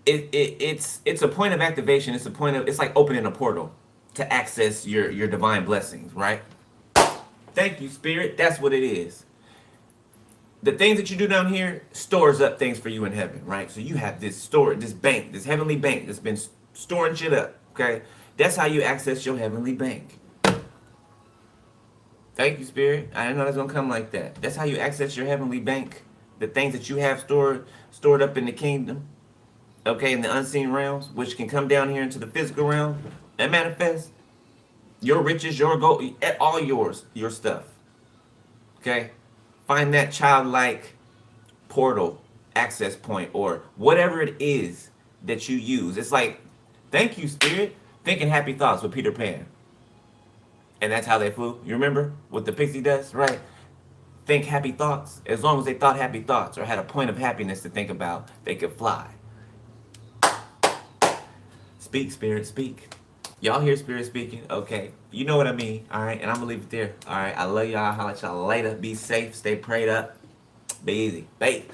it's a point of activation. It's like opening a portal to access your divine blessings, right? Thank you, Spirit. That's what it is. The things that you do down here stores up things for you in heaven, right? So you have this bank, this heavenly bank that's been storing shit up, okay? That's how you access your heavenly bank. Thank you, Spirit. I didn't know that's gonna come like that. That's how you access your heavenly bank. The things that you have stored up in the kingdom, okay, in the unseen realms, which can come down here into the physical realm and manifest. Your riches, your gold, all yours, your stuff. Okay? Find that childlike portal access point or whatever it is that you use. It's like, thank you, Spirit. Thinking happy thoughts with Peter Pan. And that's how they flew. You remember? With the pixie dust, right? Think happy thoughts. As long as they thought happy thoughts or had a point of happiness to think about, they could fly. Speak, Spirit, speak. Y'all hear Spirit speaking? Okay. You know what I mean. All right. And I'm going to leave it there. All right. I love y'all. I'll holla at y'all later. Be safe. Stay prayed up. Be easy. Bye.